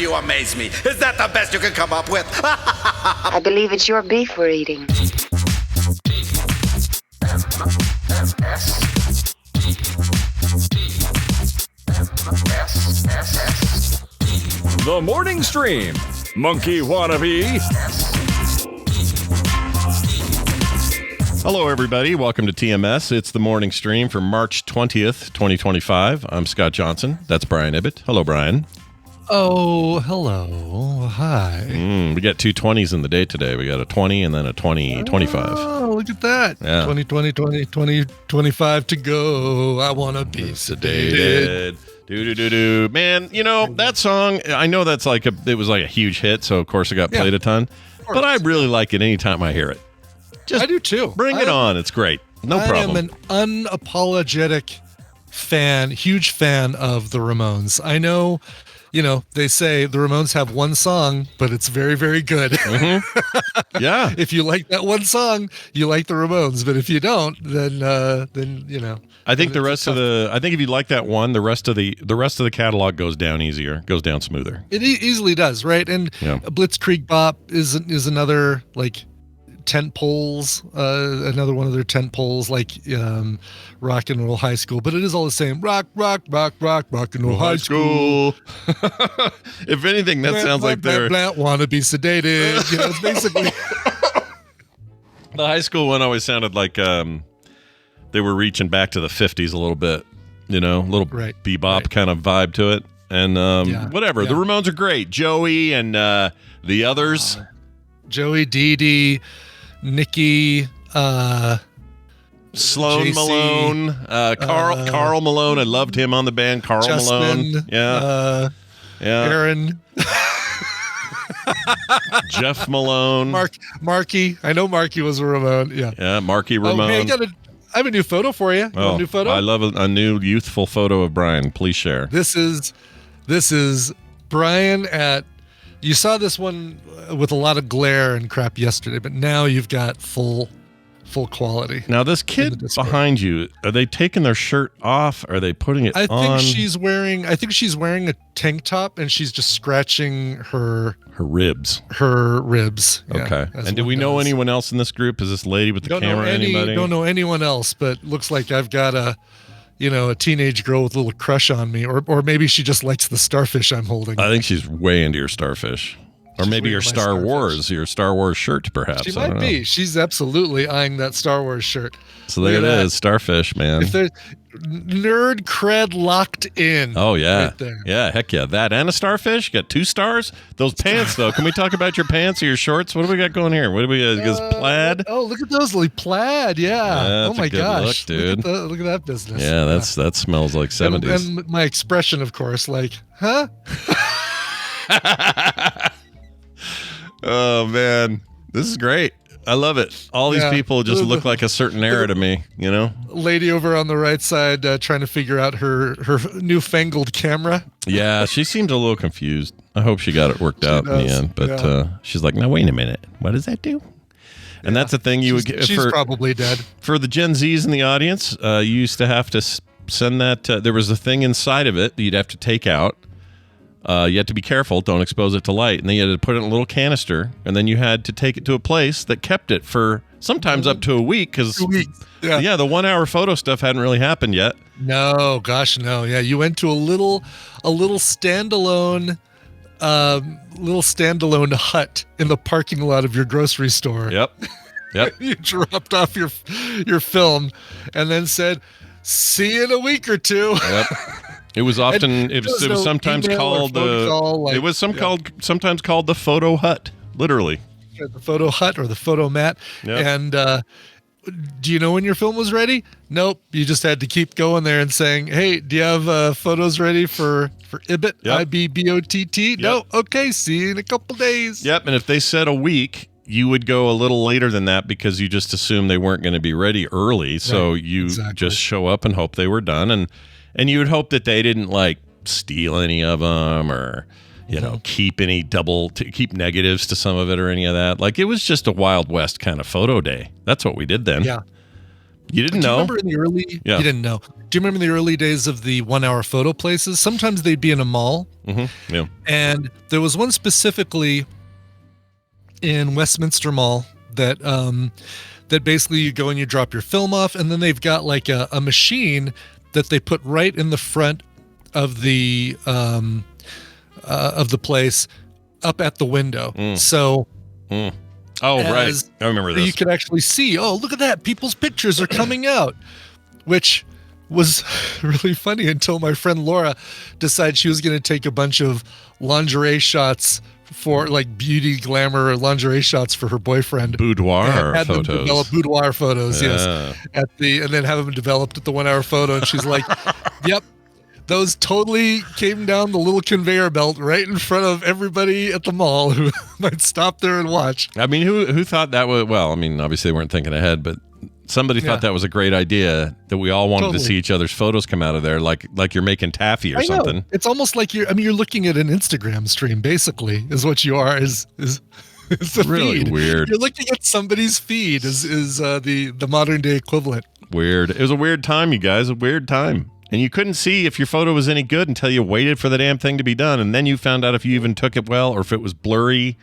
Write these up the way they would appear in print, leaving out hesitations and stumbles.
you amaze me. Is that the best you can come up with? I believe it's your beef we're eating. The Morning Stream. Monkey wannabe. Hello, everybody. Welcome to TMS. It's the morning stream for March 20th, 2025. I'm Scott Johnson. That's Brian Ibbott. Hello, Brian. Oh, hello. Hi. We got two 20s in the day today. We got a 20 and then a 20-25. Oh, look at that. Yeah. 20, 25 to go. I want to be sedated. Do. Man, you know, that song, I know that's it was like a huge hit, so of course it got played a ton. But I really like it anytime I hear it. I do too. Bring it on. It's great. No problem. I am an unapologetic fan, huge fan of the Ramones. I know, they say the Ramones have one song, but it's very, very good. Mm-hmm. Yeah. If you like that one song, you like the Ramones. But if you don't, then I think I think if you like that one, the rest of the catalog goes down easier, goes down smoother. It easily does, right? And Blitzkrieg Bop is another tent poles, another one of their tent poles, Rock and Roll High School, but it is all the same. Rock and Roll High School. If anything, that sounds like they're wanna be sedated. It's basically the high school one always sounded like they were reaching back to the 50s a little bit, a little bebop kind of vibe to it. And whatever. The Ramones are great. Joey and the others. Joey, Dee Dee, Nikki, Sloan JC, Malone, Carl Malone. I loved him on the band. Carl Justin, Malone. Yeah. Aaron. Jeff Malone. Marky. I know Marky was a Ramone. Yeah, Marky Ramone. Hey, I have a new photo for you. A new photo? I love a new youthful photo of Brian. Please share. This is Brian at. You saw this one with a lot of glare and crap yesterday, but now you've got full quality. Now, this kid behind you, are they taking their shirt off? Are they putting it on? I think she's wearing a tank top, and she's just scratching her ribs. Her ribs. Okay. And do we know anyone else in this group? Is this lady with the camera anybody? Don't know anyone else, but looks like I've got a teenage girl with a little crush on me, or maybe she just likes the starfish I'm holding. I think she's way into your starfish. Or maybe your Star Wars shirt, perhaps. She might be. She's absolutely eyeing that Star Wars shirt. So there it is, starfish, man. Nerd cred locked in. Oh, yeah. Right there. Yeah, heck yeah. That and a starfish? You got 2 stars? Those pants, though. Can we talk about your pants or your shorts? What do we got going here? What do we got? Plaid? Oh, look at those. Plaid, yeah. Oh, my gosh. Look, dude. Look at that business. Yeah, that smells like 70s. And my expression, of course, huh? Oh, man. This is great. I love it. All these people just look like a certain era to me, Lady over on the right side trying to figure out her newfangled camera. Yeah, she seems a little confused. I hope she got it worked out in the end. But she's like, now, wait a minute. What does that do? And that's the thing you would get. She's probably dead. For the Gen Zs in the audience, you used to have to send that. There was a thing inside of it that you'd have to take out. You had to be careful, don't expose it to light, and then you had to put it in a little canister, and then you had to take it to a place that kept it for sometimes up to a week, because the 1 hour photo stuff hadn't really happened yet. No, gosh, no. Yeah, you went to a little standalone hut in the parking lot of your grocery store. Yep. You dropped off your film, and then said, "See you in a week or two." Yep. It was often. It was sometimes called sometimes called the photo hut. Literally, the photo hut or the photo mat. Yep. And do you know when your film was ready? Nope. You just had to keep going there and saying, "Hey, do you have photos ready for Ibbott? Yep. Ibbott? Yep. No. Okay. See you in a couple days." Yep. And if they said a week, you would go a little later than that because you just assumed they weren't going to be ready early. So you just show up and hope they were done. And you would hope that they didn't steal any of them or, keep keep negatives to some of it or any of that. It was just a Wild West kind of photo day. That's what we did then. Yeah. You didn't Do you know? remember in the early? Yeah. You didn't know. Do you remember in the early days of the 1 hour photo places? Sometimes they'd be in a mall, Yeah. and there was one specifically in Westminster Mall that that basically you go and you drop your film off, and then they've got like a machine that they put right in the front of the place, up at the window. So. Oh, right. I remember this. You could actually see, oh, look at that. People's pictures are coming out, which was really funny until my friend Laura decided she was going to take a bunch of lingerie shots for like beauty, glamour, lingerie shots for her boyfriend. Boudoir had photos. Them develop boudoir photos, Yeah. yes. And then have them developed at the 1 hour photo. And she's like, yep. Those totally came down the little conveyor belt right in front of everybody at the mall who might stop there and watch. I mean, who thought that was, well, I mean, obviously they weren't thinking ahead, but somebody thought that was a great idea, that we all wanted to see each other's photos come out of there, like you're making taffy or something. Know. It's almost like you're looking at an Instagram stream, basically, is what you are, is the really feed. Weird. You're looking at somebody's feed, is the modern day equivalent. Weird. It was a weird time, you guys, a weird time. And you couldn't see if your photo was any good until you waited for the damn thing to be done. And then you found out if you even took it well or if it was blurry.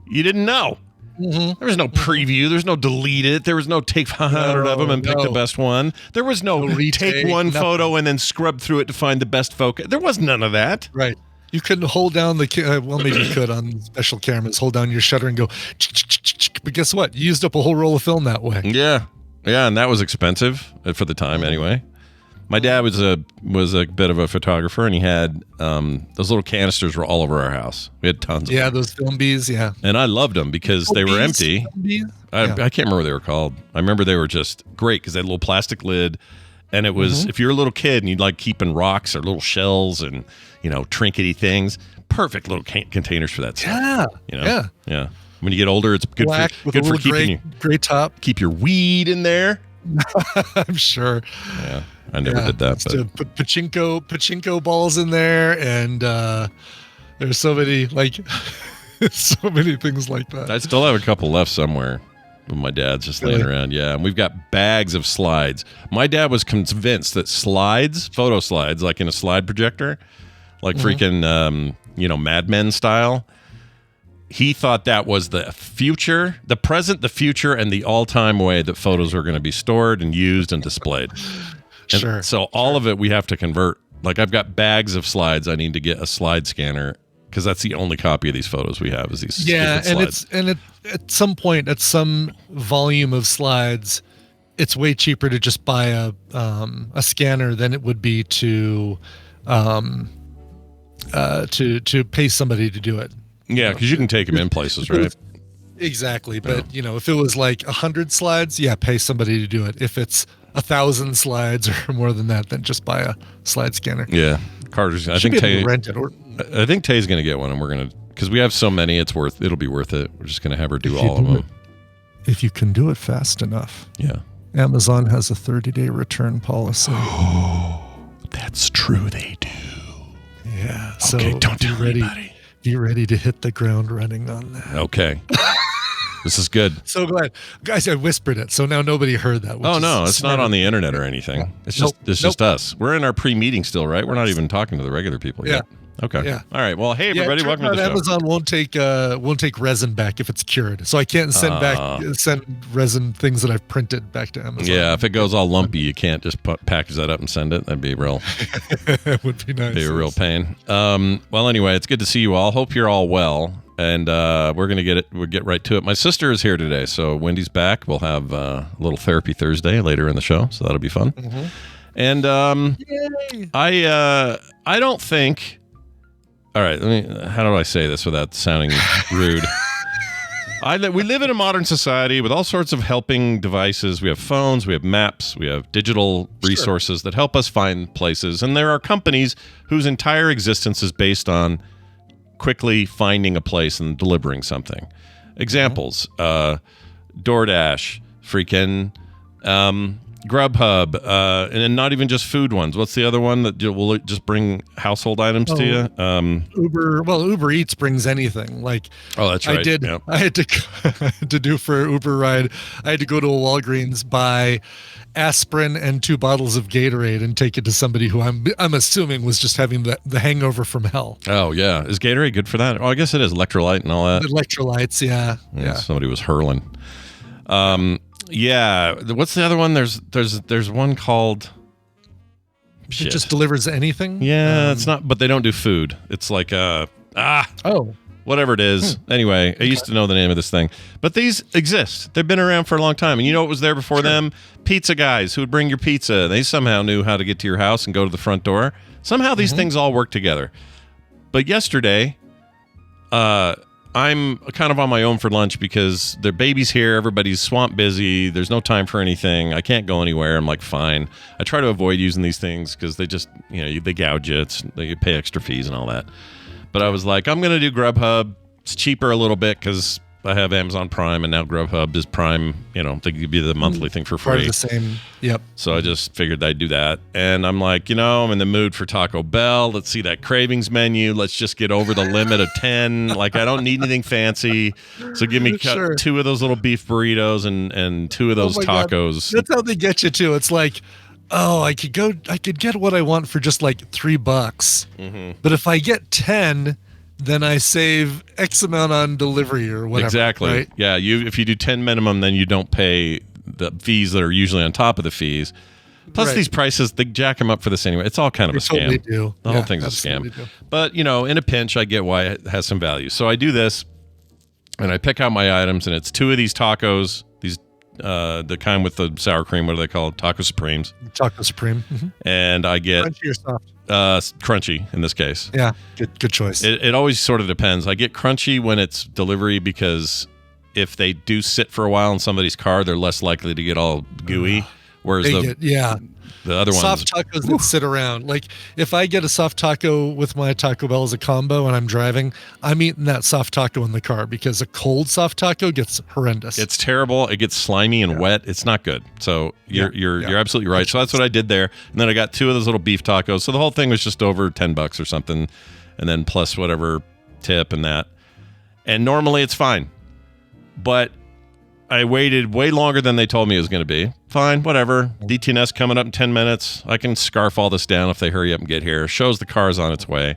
You didn't know. There was no preview. There's no delete it. There was no take 500 of them and pick the best one. There was no take one photo and then scrub through it to find the best focus. There was none of that. Right. You couldn't hold down well, maybe you could on special cameras, hold down your shutter and go, but guess what? You used up a whole roll of film that way. Yeah. Yeah, and that was expensive for the time anyway. My dad was a bit of a photographer, and he had those little canisters were all over our house. We had tons of them. Yeah, those film bees, yeah. And I loved them because they were empty. I can't remember what they were called. I remember they were just great because they had a little plastic lid, and it was, if you're a little kid and you'd like keeping rocks or little shells and, trinkety things, perfect little containers for that stuff. Yeah. Yeah. When you get older, it's good Black for keeping gray top. Keep your weed in there. I'm sure. Yeah. I never did that. To put pachinko balls in there, and there's so many so many things like that. I still have a couple left somewhere. But my dad's just laying around. Yeah, and we've got bags of slides. My dad was convinced that photo slides, like in a slide projector, like freaking Mad Men style. He thought that was the future, the present, the future, and the all-time way that photos are going to be stored and used and displayed. And so all of it we have to convert. Like I've got bags of slides. I need to get a slide scanner because that's the only copy of these photos we have is these stupid slides. At some point, at some volume of slides, it's way cheaper to just buy a scanner than it would be to pay somebody to do it. Yeah, because you can take them in places, right? Exactly. But, if it was like 100 slides, pay somebody to do it. If it's 1,000 slides or more than that, then just buy a slide scanner. Yeah. Carter's, I think rent it. I think Tay's going to get one, and we're going to, because we have so many, it'll be worth it. We're just going to have her do all of them. If you can do it fast enough. Yeah. Amazon has a 30-day return policy. Oh, that's true. They do. Yeah. Okay, so don't tell anybody. Be ready to hit the ground running on that. Okay. This is good. So glad. Guys, I whispered it, so now nobody heard that. Oh, no, it's not on the internet or anything. Yeah. It's just us. We're in our pre-meeting still, right? We're not even talking to the regular people yet. Okay. Yeah. All right. Well, hey, everybody, welcome to the show. Amazon won't take resin back if it's cured. So I can't send resin things that I've printed back to Amazon. Yeah, if it goes all lumpy, you can't just package that up and send it. That'd be real. It would be nice. Be a real pain. Well, anyway, it's good to see you all. Hope you're all well. And we'll get right to it. My sister is here today, so Wendy's back. We'll have a little therapy Thursday later in the show, so that'll be fun. Mm-hmm. And I don't think. All right, how do I say this without sounding rude? We live in a modern society with all sorts of helping devices. We have phones, we have maps, we have digital resources that help us find places. And there are companies whose entire existence is based on quickly finding a place and delivering something. Examples, DoorDash, freaking Grubhub, and then not even just food ones. What's the other one that will just bring household items to you? Uber Eats brings anything. Like, oh, that's right. I had to do for Uber ride. I had to go to a Walgreens, buy aspirin and 2 bottles of Gatorade and take it to somebody who I'm assuming was just having the hangover from hell. Oh yeah, is Gatorade good for that? Oh, I guess it is. Electrolyte and all that. Electrolytes, yeah. Somebody was hurling. Yeah. What's the other one? There's one called. It just delivers anything. Yeah, it's not, but they don't do food. It's like whatever it is. Anyway, I used to know the name of this thing, but these exist. They've been around for a long time, and you know what was there before them? Pizza guys who would bring your pizza. They somehow knew how to get to your house and go to the front door. Somehow these things all work together. But yesterday, I'm kind of on my own for lunch because their baby's here. Everybody's swamp busy. There's no time for anything. I can't go anywhere. I'm like, fine. I try to avoid using these things because they just, they gouge you. They pay extra fees and all that. But I was like, I'm going to do Grubhub. It's cheaper a little bit because I have Amazon Prime, and now Grubhub is Prime. They give you the monthly thing for free. Part of the same. Yep. So I just figured I'd do that. And I'm like, I'm in the mood for Taco Bell. Let's see that cravings menu. Let's just get over the limit of 10. Like, I don't need anything fancy. So give me 2 of those little beef burritos and 2 of those tacos. God. That's how they get you too. It's like, I could get what I want for just like $3. Mm-hmm. But if I get 10, then I save X amount on delivery or whatever. Exactly. Right? Yeah. If you do 10 minimum, then you don't pay the fees that are usually on top of the fees. Plus these prices, they jack them up for this anyway. It's all kind of a scam. Totally do. The whole thing's a scam. Do. But, in a pinch, I get why it has some value. So I do this, and I pick out my items, and it's 2 of these tacos, the kind with the sour cream. What are they called? Taco Supremes. Taco Supreme. Mm-hmm. And I get crunchy or soft? Crunchy in this case. Yeah, good choice. It always sort of depends. I get crunchy when it's delivery because if they do sit for a while in somebody's car, they're less likely to get all gooey. Whereas the other ones, soft tacos that sit around. Like if I get a soft taco with my Taco Bell as a combo and I'm driving, I'm eating that soft taco in the car because a cold soft taco gets horrendous. It's terrible. It gets slimy and wet. It's not good. So you're absolutely right. So that's what I did there. And then I got 2 of those little beef tacos. So the whole thing was just over $10 or something, and then plus whatever tip and that. And normally it's fine, but I waited way longer than they told me it was going to be. Fine, whatever. DTNS coming up in 10 minutes. I can scarf all this down if they hurry up and get here. Shows the car's on its way.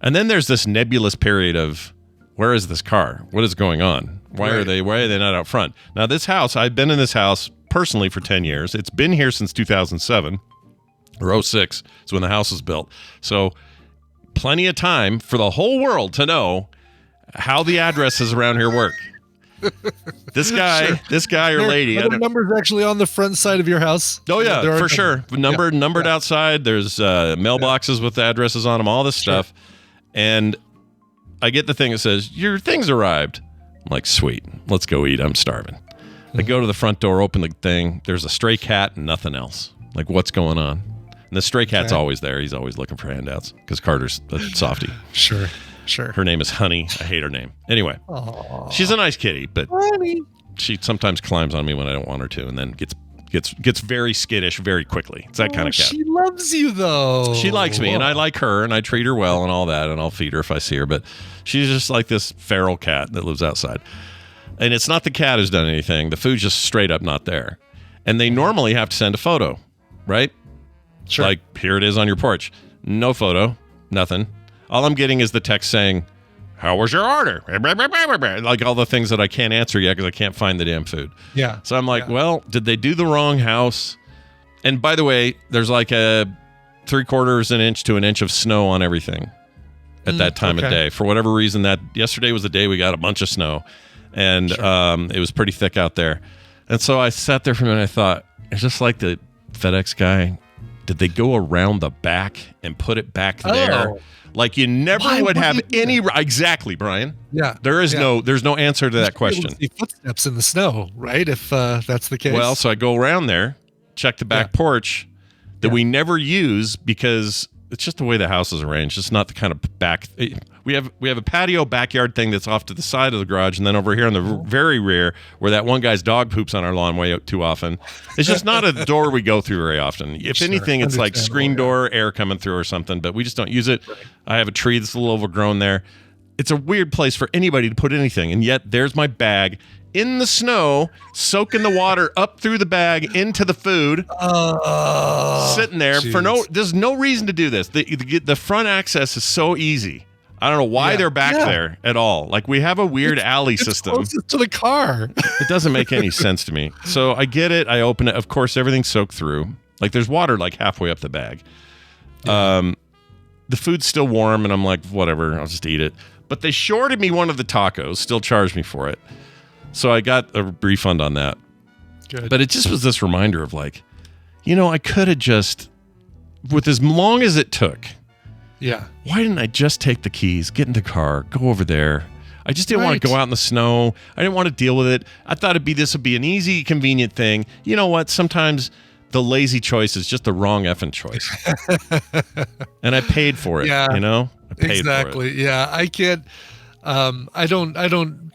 And then there's this nebulous period of, where is this car? What is going on? Why are they not out front? Now, this house, I've been in this house personally for 10 years. It's been here since 2007 or 06. It's when the house was built. So plenty of time for the whole world to know how the addresses around here work. This guy or lady. Are the numbers actually on the front side of your house? Oh yeah, for sure. Numbered outside. There's mailboxes with the addresses on them. All this stuff, and I get the thing that says your things arrived. I'm like, sweet, let's go eat. I'm starving. I go to the front door, open the thing. There's a stray cat and nothing else. Like, what's going on? And the stray cat's always there. He's always looking for handouts because Carter's a softie. Sure. Her name is Honey. I hate her name. Anyway, she's a nice kitty, but she sometimes climbs on me when I don't want her to, and then gets very skittish very quickly. It's that kind of cat. She loves you though. She likes me, and I like her, and I treat her well and all that, and I'll feed her if I see her. But she's just like this feral cat that lives outside. And it's not the cat who's done anything. The food's just straight up not there. And they normally have to send a photo, right? Sure. Like, here it is on your porch. No photo, nothing. All I'm getting is the text saying, how was your order? Like all the things that I can't answer yet because I can't find the damn food. Yeah. So I'm like, well, did they do the wrong house? And by the way, there's like a 3/4 an inch to an inch of snow on everything at that time of day. For whatever reason, that yesterday was the day we got a bunch of snow. And it was pretty thick out there. And so I sat there for a minute and I thought, it's just like the FedEx guy. Did they go around the back and put it back there? Like you never would have any. Exactly, Brian. Yeah. There's no answer to that question. See footsteps in the snow, right? If that's the case. Well, so I go around there, check the back porch that we never use because it's just the way the house is arranged. It's not the kind of back. We have a patio backyard thing that's off to the side of the garage, and then over here in the very rear, where that one guy's dog poops on our lawn way out too often. It's just not a door we go through very often. If anything, it's like screen door, air coming through or something, but we just don't use it. Right. I have a tree that's a little overgrown there. It's a weird place for anybody to put anything, and yet there's my bag in the snow, soaking the water up through the bag into the food, sitting there there's no reason to do this. The front access is so easy. I don't know why they're back there at all. Like, we have a weird alley system. It's closest to the car. It doesn't make any sense to me. So I get it. I open it. Of course, everything's soaked through. Like, there's water like halfway up the bag. The food's still warm, and I'm like, whatever, I'll just eat it. But they shorted me one of the tacos, still charged me for it. So I got a refund on that. Good. But it just was this reminder of like, I could have just, with as long as it took. Yeah. Why didn't I just take the keys, get in the car, go over there? I just didn't want to go out in the snow. I didn't want to deal with it. I thought this would be an easy, convenient thing. You know what? Sometimes the lazy choice is just the wrong effing choice. And I paid for it, I paid for it. Yeah. I can't, I don't.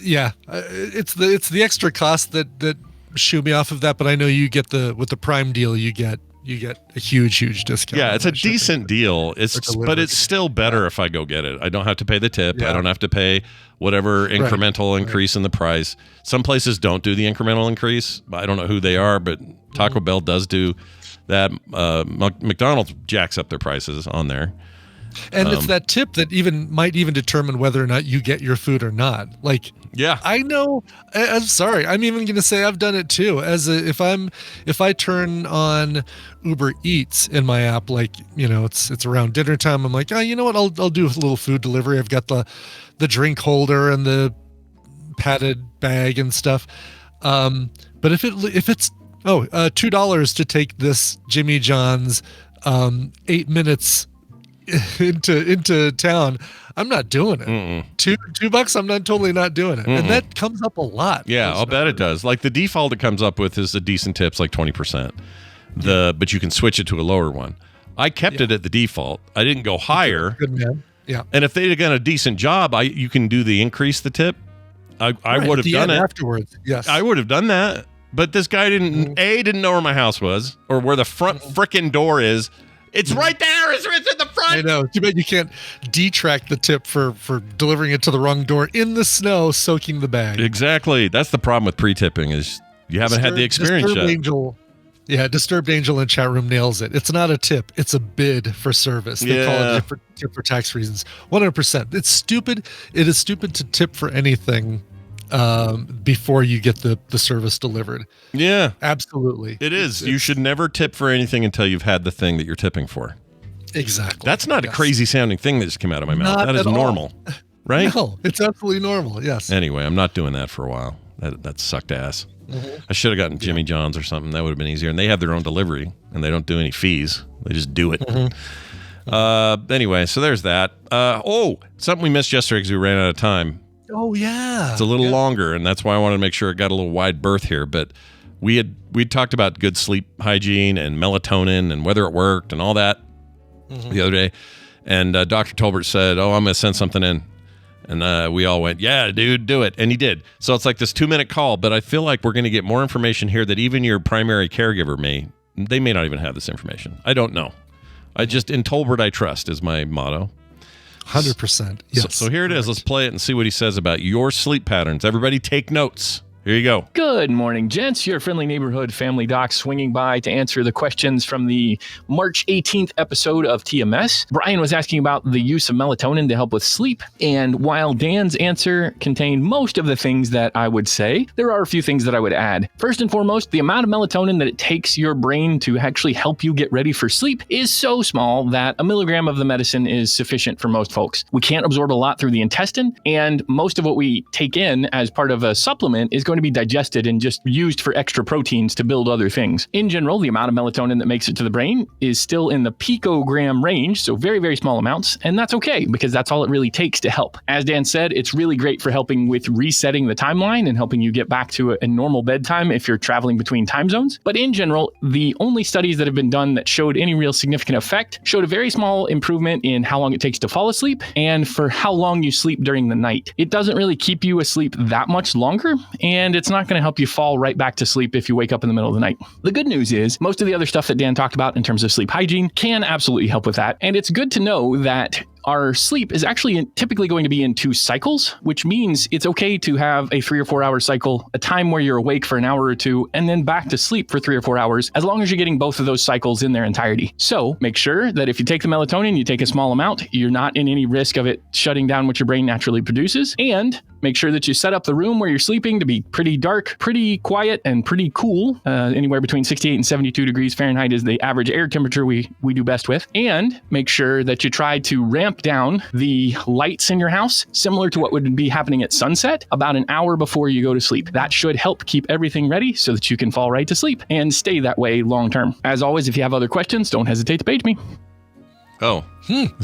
Yeah, it's the extra cost that shoo me off of that. But I know you get with the Prime deal, you get a huge discount. Yeah, it's a decent deal. But it's still better if I go get it. I don't have to pay the tip. Yeah. I don't have to pay whatever incremental increase in the price. Some places don't do the incremental increase. I don't know who they are, but Taco Bell does do that. McDonald's jacks up their prices on there. And it's that tip that might even determine whether or not you get your food or not. Like, I know. I'm sorry. I'm even going to say I've done it too. If I turn on Uber Eats in my app, like, it's around dinner time, I'm like, you know what? I'll do a little food delivery. I've got the drink holder and the padded bag and stuff. But if it's $2 to take this Jimmy John's 8 minutes into town, I'm not doing it. $2, I'm totally not doing it. And that comes up a lot. Yeah, I'll bet it does. Like, the default it comes up with is a decent tips, like 20%. But you can switch it to a lower one. I kept it at the default. I didn't go higher. Good man. Yeah. And if they'd have done a decent job, you can do the increase the tip. I would have done it afterwards. Yes, I would have done that. But this guy didn't know where my house was or where the front frickin' door is. It's right there. It's in the front. I know. Too bad you can't detract the tip for delivering it to the wrong door in the snow, soaking the bag. Exactly. That's the problem with pre-tipping is you haven't had the experience yet. Disturbed Angel in chat room nails it. It's not a tip. It's a bid for service. They call it tip for tax reasons. 100%. It's stupid. It is stupid to tip for anything before you get the service delivered. Yeah, absolutely. It is. You should never tip for anything until you've had the thing that you're tipping for. Exactly. That's not a crazy sounding thing that just came out of my mouth. That is normal, right? No, it's absolutely normal. Yes. Anyway, I'm not doing that for a while. That sucked ass. I should have gotten Jimmy John's or something. That would have been easier. And they have their own delivery, and they don't do any fees. They just do it. Anyway, so there's that. Something we missed yesterday because we ran out of time. Oh, yeah. It's a little longer, and that's why I wanted to make sure it got a little wide berth here. But we'd talked about good sleep hygiene and melatonin and whether it worked and all that the other day. And Dr. Tolbert said, I'm going to send something in. And we all went, yeah, dude, do it. And he did. So it's like this 2-minute call, but I feel like we're going to get more information here that even your primary caregiver may not even have this information. I don't know. In Tolbert I trust is my motto. 100%. Yes. So here it is. Let's play it and see what he says about your sleep patterns. Everybody take notes. Here you go. Good morning, gents. Your friendly neighborhood family doc swinging by to answer the questions from the March 18th episode of TMS. Brian was asking about the use of melatonin to help with sleep. And while Dan's answer contained most of the things that I would say, there are a few things that I would add. First and foremost, the amount of melatonin that it takes your brain to actually help you get ready for sleep is so small that a milligram of the medicine is sufficient for most folks. We can't absorb a lot through the intestine, and most of what we take in as part of a supplement is going going to be digested and just used for extra proteins to build other things. In general, the amount of melatonin that makes it to the brain is still in the picogram range, so very, very small amounts, and that's okay because that's all it really takes to help. As Dan said, it's really great for helping with resetting the timeline and helping you get back to a normal bedtime if you're traveling between time zones. But in general, the only studies that have been done that showed any real significant effect showed a very small improvement in how long it takes to fall asleep and for how long you sleep during the night. It doesn't really keep you asleep that much longer, and it's not going to help you fall right back to sleep if you wake up in the middle of the night. The good news is most of the other stuff that Dan talked about in terms of sleep hygiene can absolutely help with that. And it's good to know that our sleep is actually typically going to be in 2 cycles, which means it's okay to have a 3 or 4 hour cycle, a time where you're awake for an hour or 2, and then back to sleep for 3 or 4 hours, as long as you're getting both of those cycles in their entirety. So make sure that if you take the melatonin, you take a small amount, you're not in any risk of it shutting down what your brain naturally produces, and make sure that you set up the room where you're sleeping to be pretty dark, pretty quiet, and pretty cool. Anywhere between 68 and 72 degrees Fahrenheit is the average air temperature we do best with. And make sure that you try to ramp down the lights in your house, similar to what would be happening at sunset, about an hour before you go to sleep. That should help keep everything ready so that you can fall right to sleep and stay that way long term. As always, if you have other questions, don't hesitate to page me. Oh.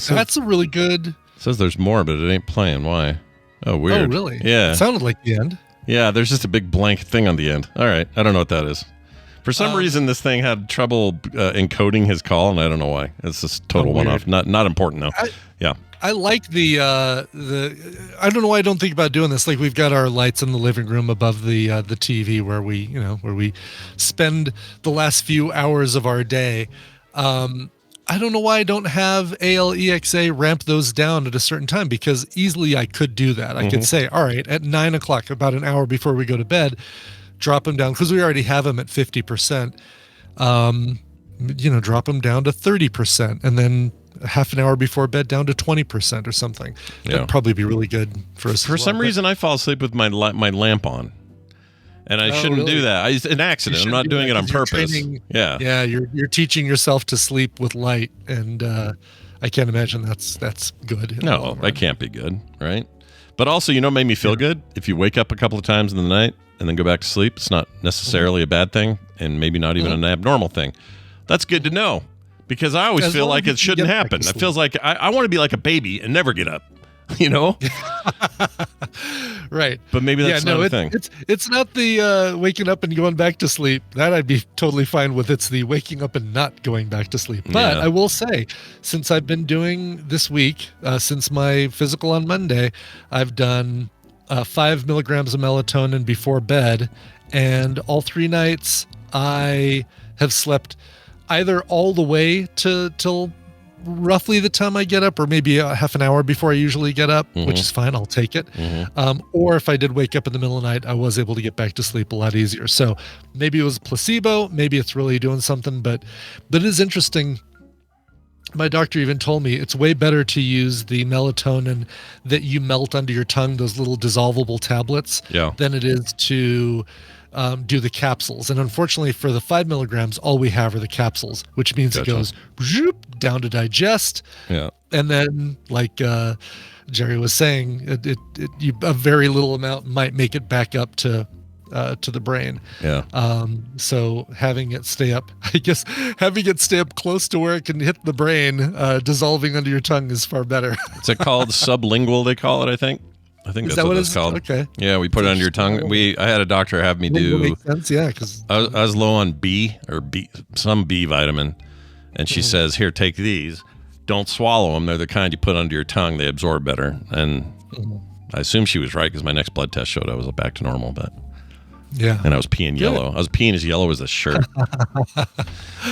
That's a really good... It says there's more, but it ain't playing. Why? Oh, weird. Oh, really? Yeah. It sounded like the end. Yeah, there's just a big blank thing on the end. All right. I don't know what that is. For some reason, this thing had trouble encoding his call, and I don't know why. It's just total one-off. Not important, though. Yeah. I like the I don't know why I don't think about doing this. Like, we've got our lights in the living room above the TV where we spend the last few hours of our day. I don't know why I don't have ALEXA ramp those down at a certain time, because easily I could do that. I could say, all right, at 9 o'clock, about an hour before we go to bed, drop them down, because we already have them at 50%. Drop them down to 30%, and then half an hour before bed down to 20% or something. That'd probably be really good for us. For some reason, I fall asleep with my lamp on. And I shouldn't do that. It's an accident. I'm not doing it on purpose. Yeah, you're teaching yourself to sleep with light, and I can't imagine that's good. No, that can't be good, right? But also, what made me feel good? If you wake up a couple of times in the night and then go back to sleep, it's not necessarily a bad thing, and maybe not even an abnormal thing. That's good to know, because I always feel like it shouldn't happen. It feels like I want to be like a baby and never get up. Right. But maybe that's not a thing. It's not the waking up and going back to sleep. That I'd be totally fine with. It's the waking up and not going back to sleep. But I will say, since I've been doing this week, since my physical on Monday, I've done 5 milligrams of melatonin before bed, and all 3 nights I have slept either all the way till roughly the time I get up, or maybe a half an hour before I usually get up, which is fine. I'll take it. Or if I did wake up in the middle of the night, I was able to get back to sleep a lot easier. So maybe it was placebo, maybe it's really doing something, but it is interesting. My doctor even told me it's way better to use the melatonin that you melt under your tongue, those little dissolvable tablets, than it is to do the capsules. And unfortunately for the 5 milligrams, all we have are the capsules, which means it goes down to digest. Yeah. And then, like Jerry was saying, a very little amount might make it back up to the brain. Yeah. So having it stay up close to where it can hit the brain, dissolving under your tongue, is far better. Is it called sublingual? They call it, I think. I think that's what it's called. Okay. Yeah, we put it under your tongue. I had a doctor have me do. Makes sense, yeah. Because I was low on some B vitamin, and she says, "Here, take these. Don't swallow them. They're the kind you put under your tongue. They absorb better." And I assume she was right, because my next blood test showed I was back to normal. But yeah, and I was peeing yellow. I was peeing as yellow as the shirt.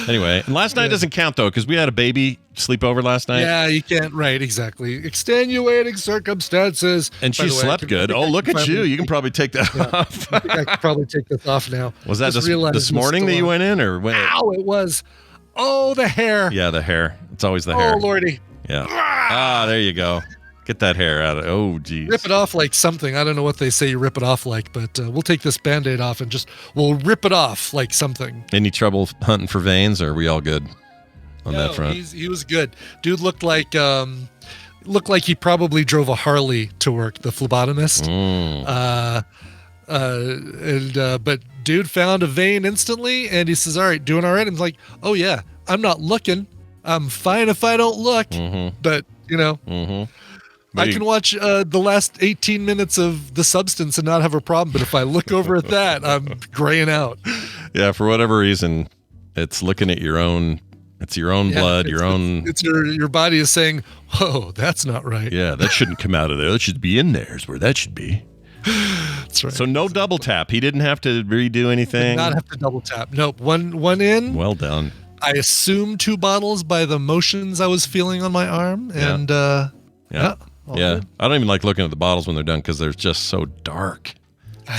Anyway, and last night doesn't count though, because we had a baby sleepover last night. Yeah, you can't. Right, exactly. Extenuating circumstances. And she slept good. Oh, look at you! You can probably take that off. I think I could probably take this off now. Was that this morning that you went in, or when? Ow! It was. Oh, the hair. Yeah, the hair. It's always the hair. Oh, Lordy. Yeah. There you go. Get that hair out of it. Oh, geez. Rip it off like something. I don't know what they say you rip it off like, but we'll take this Band-Aid off and we'll rip it off like something. Any trouble hunting for veins, or are we all good on that front? He was good. Dude looked like he probably drove a Harley to work, the phlebotomist. But dude found a vein instantly, and he says, "All right, doing all right." I'm like, "Oh yeah, I'm not looking. I'm fine if I don't look." But I can watch the last 18 minutes of The Substance and not have a problem. But if I look over at that, I'm graying out. Yeah, for whatever reason, it's looking at your own. It's your own blood, your own. It's your body is saying, "Whoa, that's not right." Yeah, that shouldn't come out of there. That should be in there. Is where that should be. That's right. So no double tap. He didn't have to redo anything. Did not have to double tap. Nope. One in. Well done. I assume 2 bottles by the motions I was feeling on my arm, and yeah. Good. I don't even like looking at the bottles when they're done because they're just so dark.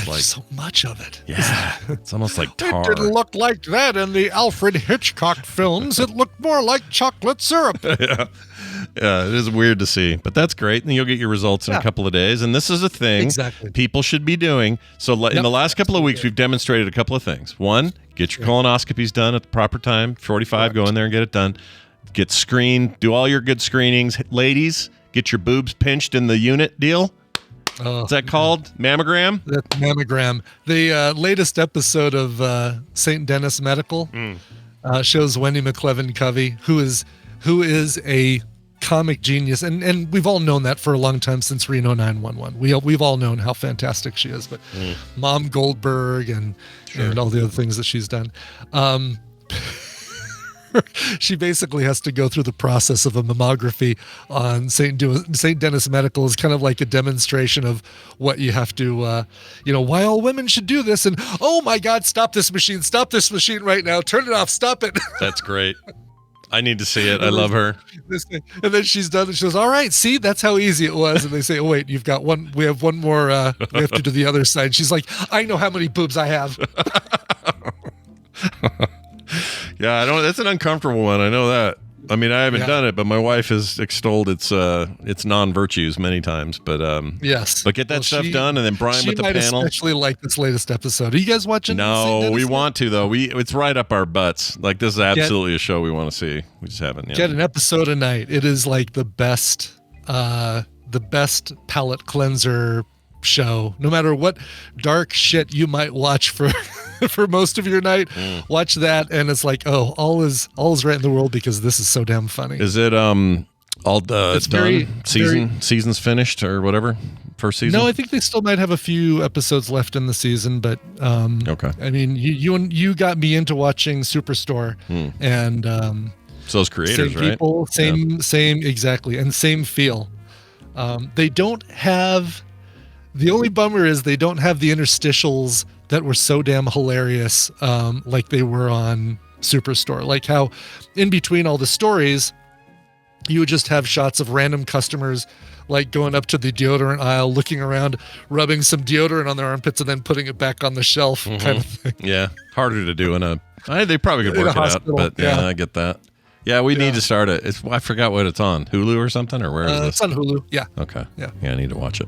There's so much of it. Yeah, it's almost like tar. It didn't look like that in the Alfred Hitchcock films. It looked more like chocolate syrup. Yeah, it is weird to see, but that's great. And you'll get your results in a couple of days. And this is a thing people should be doing. So in the last couple of weeks, we've demonstrated a couple of things. One, get your colonoscopies done at the proper time. 45, go in there and get it done. Get screened. Do all your good screenings. Ladies, get your boobs pinched in the unit deal. Is that called mammogram? That's mammogram. The latest episode of St. Denis Medical shows Wendy McLevin-Covey, who is a comic genius, and we've all known that for a long time since Reno 911. We've all known how fantastic she is, but Mom Goldberg and all the other things that she's done. She basically has to go through the process of a mammography on St. Denis Medical is kind of like a demonstration of what you have to, why all women should do this. And, oh my God, stop this machine right now. Turn it off. Stop it. That's great. I need to see it. I love her. And then she's done. And she goes, all right, see, that's how easy it was. And they say, oh, wait, you've got one. We have one more. We have to do the other side. She's like, I know how many boobs I have. Yeah, that's an uncomfortable one. I know that. I mean, I haven't done it, but my wife has extolled its non-virtues many times. But yes, but get that stuff done, and then Brian with the panel. She might especially like this latest episode. Are you guys watching? No, we want to though. It's right up our butts. Like this is absolutely a show we want to see. We just haven't yet. Get an episode a night. It is like the best palate cleanser show. No matter what dark shit you might watch for most of your night, watch that, and it's like, oh, all is right in the world because this is so damn funny. Is it all done? Season's finished or whatever? First season? No, I think they still might have a few episodes left in the season, but okay. I mean, you got me into watching Superstore, and so those creators, same people, right? Same exactly, and same feel. They don't have. The only bummer is they don't have the interstitials that were so damn hilarious, like they were on Superstore. Like how in between all the stories, you would just have shots of random customers like going up to the deodorant aisle, looking around, rubbing some deodorant on their armpits, and then putting it back on the shelf kind of thing. Yeah, harder to do they probably could work it out, but I get that. Yeah, we need to start it. I forgot what it's on. Hulu or something, or where is this? It's on Hulu, yeah. Okay. Yeah, I need to watch it.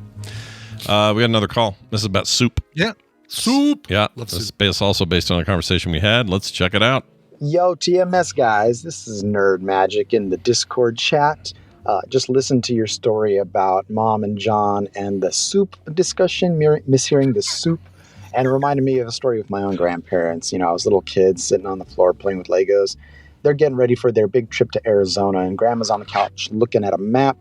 We got another call. This is about soup. Yeah. Soup. Yeah. Love this soup. is also based on a conversation we had. Let's check it out. Yo, TMS guys. This is Nerd Magic in the Discord chat. Just listened to your story about Mom and John and the soup discussion, mishearing the soup, and it reminded me of a story with my own grandparents. I was a little kid sitting on the floor playing with Legos. They're getting ready for their big trip to Arizona, and Grandma's on the couch looking at a map,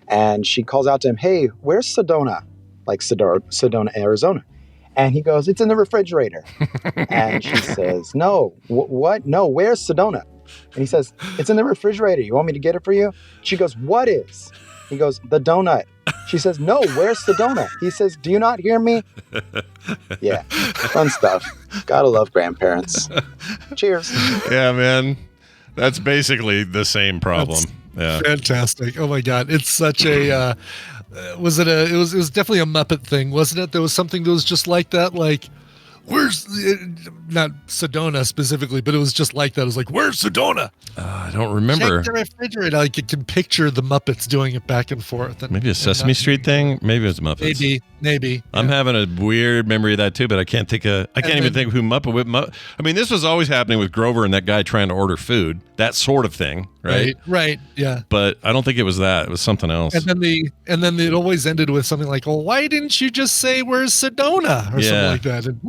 and she calls out to him, "Hey, where's Sedona?" Like Sedona, Arizona. And he goes, "It's in the refrigerator." And she says, "No, what? No, where's Sedona?" And he says, "It's in the refrigerator. You want me to get it for you?" She goes, "What is?" He goes, "The donut." She says, "No, where's the donut?" He says, "Do you not hear me?" Yeah, fun stuff. Gotta love grandparents. Cheers. Yeah, man. That's basically the same problem. That's fantastic. Oh my God. It's such a, it was definitely a Muppet thing, wasn't it? There was something that was just like that. Like where's not Sedona specifically, but it was just like that. It was like, where's Sedona? I don't remember. Check the refrigerator. I can picture the Muppets doing it back and forth. And, maybe a Sesame Street thing. Maybe it was Muppets. Maybe. I'm having a weird memory of that too, but I can't think of. I can't even think of who Muppet. I mean, this was always happening with Grover and that guy trying to order food. That sort of thing, right? Right. Yeah. But I don't think it was that. It was something else. And then it always ended with something like, "Well, why didn't you just say where's Sedona?" or something like that. And,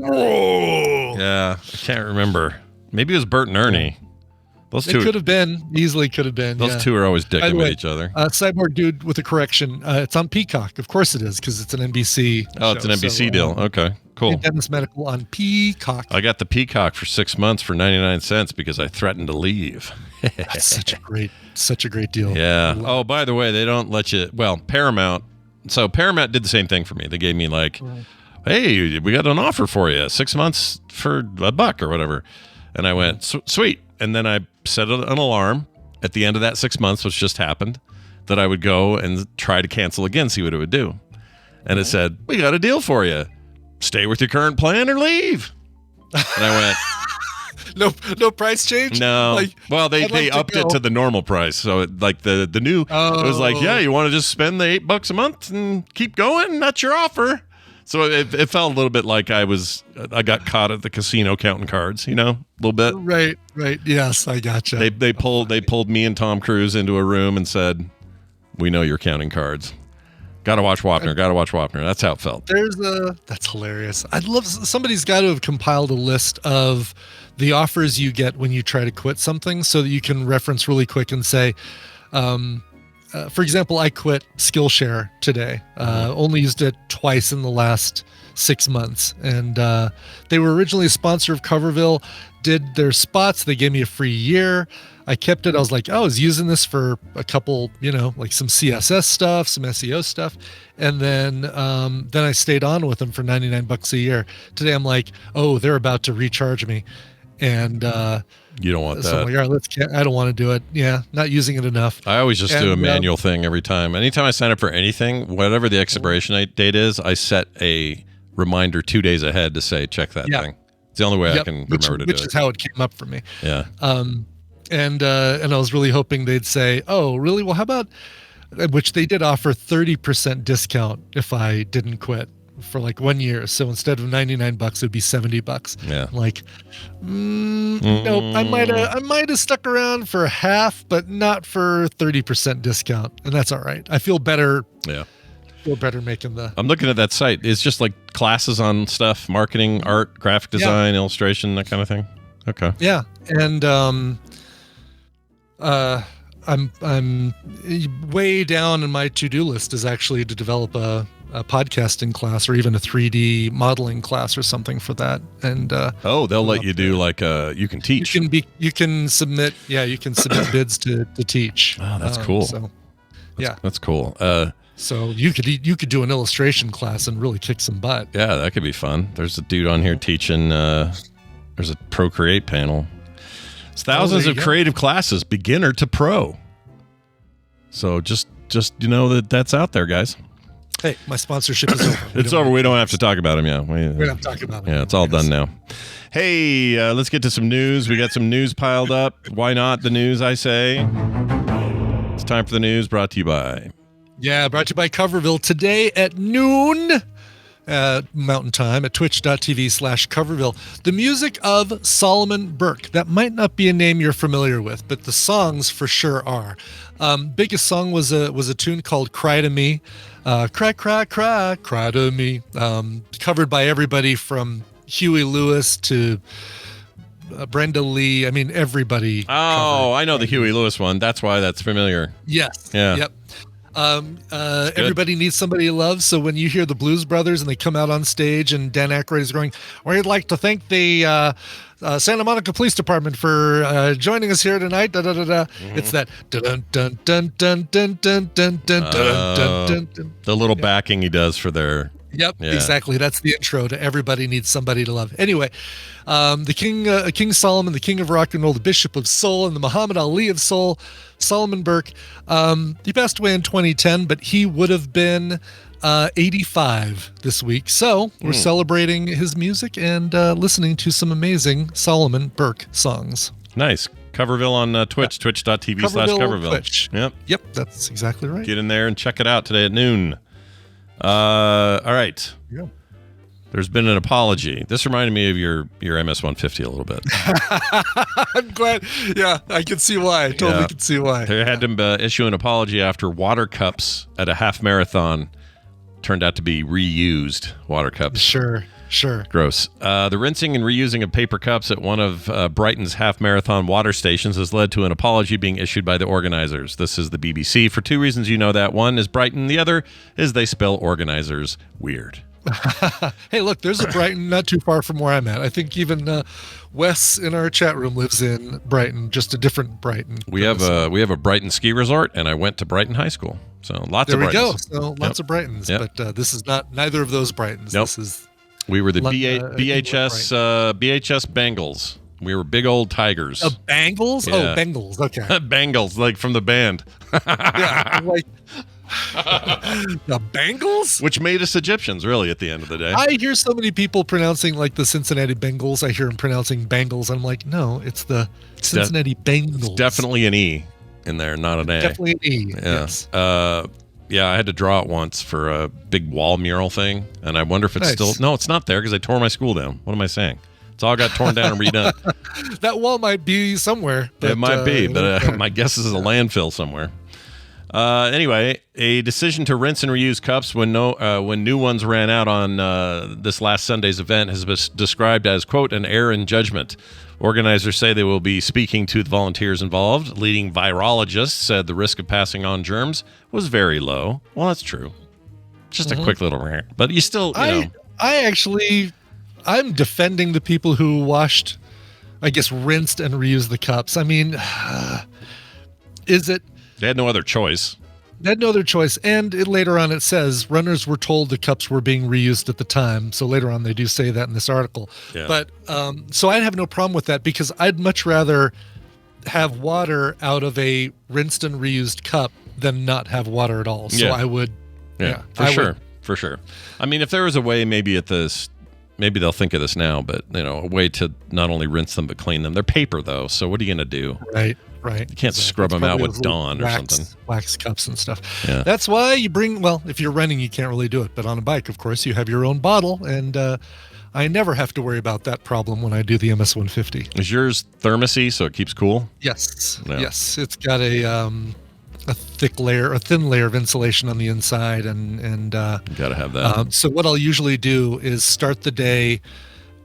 yeah, I can't remember. Maybe it was Bert and Ernie. Those two could have been. Easily could have been. Those two are always dicking with each other. Cyborg Dude with a correction. It's on Peacock. Of course it is, because it's an NBC. Oh, it's an NBC deal. Okay, cool. Dennis Medical on Peacock. I got the Peacock for 6 months for 99 cents because I threatened to leave. That's such a great deal. Yeah. Oh, by the way, they don't let you. Well, Paramount. So Paramount did the same thing for me. They gave me like, hey, we got an offer for you, 6 months for $1 or whatever. And I went, sweet. And then I set an alarm at the end of that 6 months, which just happened, that I would go and try to cancel again, see what it would do. And it said, we got a deal for you. Stay with your current plan or leave. And I went, no price change? No. They upped it to the normal price. So the new, it was like, yeah, you want to just spend the $8 a month and keep going? That's your offer. So it felt a little bit like I got caught at the casino counting cards, a little bit. Right. Yes, I gotcha. They pulled me and Tom Cruise into a room and said, we know you're counting cards. Gotta watch Wapner. That's how it felt. That's hilarious. I'd love, somebody's got to have compiled a list of the offers you get when you try to quit something so that you can reference really quick and say, for example, I quit Skillshare today. Only used it twice in the last 6 months. And they were originally a sponsor of Coverville, did their spots. They gave me a free year. I kept it. I was like, I was using this for a couple, like some CSS stuff, some SEO stuff. And then I stayed on with them for $99 a year. Today I'm like, they're about to recharge me. And you don't want that. So I'm like, all right, I don't want to do it. Yeah, not using it enough. I always just do a manual thing every time. Anytime I sign up for anything, whatever the expiration date is, I set a reminder 2 days ahead to say, check that thing. It's the only way I can remember to do it. Which is how it came up for me. Yeah. And I was really hoping they'd say, really? Well, how about, which they did offer 30% discount if I didn't quit for like 1 year. So instead of $99, it would be $70. Yeah. I'm like, nope. I might have stuck around for half, but not for 30% discount, and that's all right. I feel better. Yeah. Making the. I'm looking at that site. It's just like classes on stuff, marketing, art, graphic design, illustration, that kind of thing. Okay. Yeah, and I'm way down in my to-do list is actually to develop a podcasting class or even a 3D modeling class or something for that. And they'll let you do like you can teach. You can submit bids to teach. Oh, that's cool. So that's cool. So you could do an illustration class and really kick some butt. Yeah, that could be fun. There's a dude on here teaching. There's a Procreate panel. It's thousands of creative classes, beginner to pro. So just that's out there, guys. Hey, my sponsorship is over. It's over. We don't have to talk about him. Yeah, we don't have to talk about him. Yeah, it's all done now. Hey, let's get to some news. We got some news piled up. Why not the news, I say? It's time for the news, brought to you by. Yeah, brought to you by Coverville today at noon. Mountain Time at twitch.tv/Coverville. The music of Solomon Burke. That might not be a name you're familiar with, but the songs for sure are. Biggest song was a tune called Cry to Me. Cry, cry, cry, cry to me. Covered by everybody from Huey Lewis to Brenda Lee. I mean, everybody. Oh, I know the Huey Lewis one. That's why that's familiar. Yes. Yeah. Yep. Everybody needs somebody to love. So when you hear the Blues Brothers and they come out on stage and Dan Aykroyd is going, we'd like to thank the Santa Monica Police Department for joining us here tonight. Da, da, da, da. Mm-hmm. It's that dun dun dun dun dun dun dun dun dun dun. The little backing he does for their Yep, Yeah. exactly. That's the intro to Everybody Needs Somebody to Love. Anyway, the King Solomon, the King of Rock and Roll, the Bishop of Soul, and the Muhammad Ali of Soul, Solomon Burke. He passed away in 2010, but he would have been 85 this week. So we're celebrating his music and listening to some amazing Solomon Burke songs. Nice. Coverville on Twitch, twitch.tv/Coverville. Twitch. Yep, that's exactly right. Get in there and check it out today at noon. All right. Yeah. There's been an apology. This reminded me of your MS-150 a little bit. I'm glad. Yeah, I can see why. I totally can see why. They had to issue an apology after water cups at a half marathon turned out to be reused water cups. Sure. Gross. The rinsing and reusing of paper cups at one of Brighton's half marathon water stations has led to an apology being issued by the organizers. This is the BBC for two reasons you know that. One is Brighton. The other is they spell organizers weird. Hey, look, there's a Brighton not too far from where I'm at. I think even Wes in our chat room lives in Brighton, just a different Brighton. We have a Brighton ski resort, and I went to Brighton High School. So lots of Brightons. There we go. So lots of Brightons, but this is not neither of those Brightons. Nope. This is we were the BHS Bengals. We were big old tigers. Bengals? Yeah. Oh, Bengals. Okay. Bengals, like from the band. Yeah, like the Bengals? Which made us Egyptians, really, at the end of the day. I hear so many people pronouncing like the Cincinnati Bengals. I hear them pronouncing Bengals. I'm like, no, it's the Cincinnati Bengals. It's definitely an E in there, not an A. Definitely an E. Yeah. Yes. Yeah, I had to draw it once for a big wall mural thing, and I wonder if it's Nice. still... No, it's not there because I tore my school down. What am I saying? It's all got torn down and redone. That wall might be somewhere. But, It might be, but my guess is a landfill somewhere. Anyway, a decision to rinse and reuse cups when new ones ran out on this last Sunday's event has been described as, quote, an error in judgment. Organizers say they will be speaking to the volunteers involved. Leading virologist said the risk of passing on germs was very low. Well, that's true. Just a quick little rant. But you still, I'm defending the people who washed, I guess, rinsed and reused the cups. I mean, they had no other choice. They had no other choice. And later on it says runners were told the cups were being reused at the time. So later on they do say that in this article. Yeah. But so I'd have no problem with that because I'd much rather have water out of a rinsed and reused cup than not have water at all. So I would. Yeah, for sure. I mean, if there was a way maybe they'll think of this now, but a way to not only rinse them but clean them. They're paper though, so what are you going to do? Right. You can't scrub them out with Dawn or something. Wax cups and stuff. Yeah. That's why you bring, if you're running, you can't really do it. But on a bike, of course, you have your own bottle. And I never have to worry about that problem when I do the MS-150. Is yours thermosy so it keeps cool? Yes. No. Yes. It's got a thin layer of insulation on the inside. And you got to have that. so what I'll usually do is start the day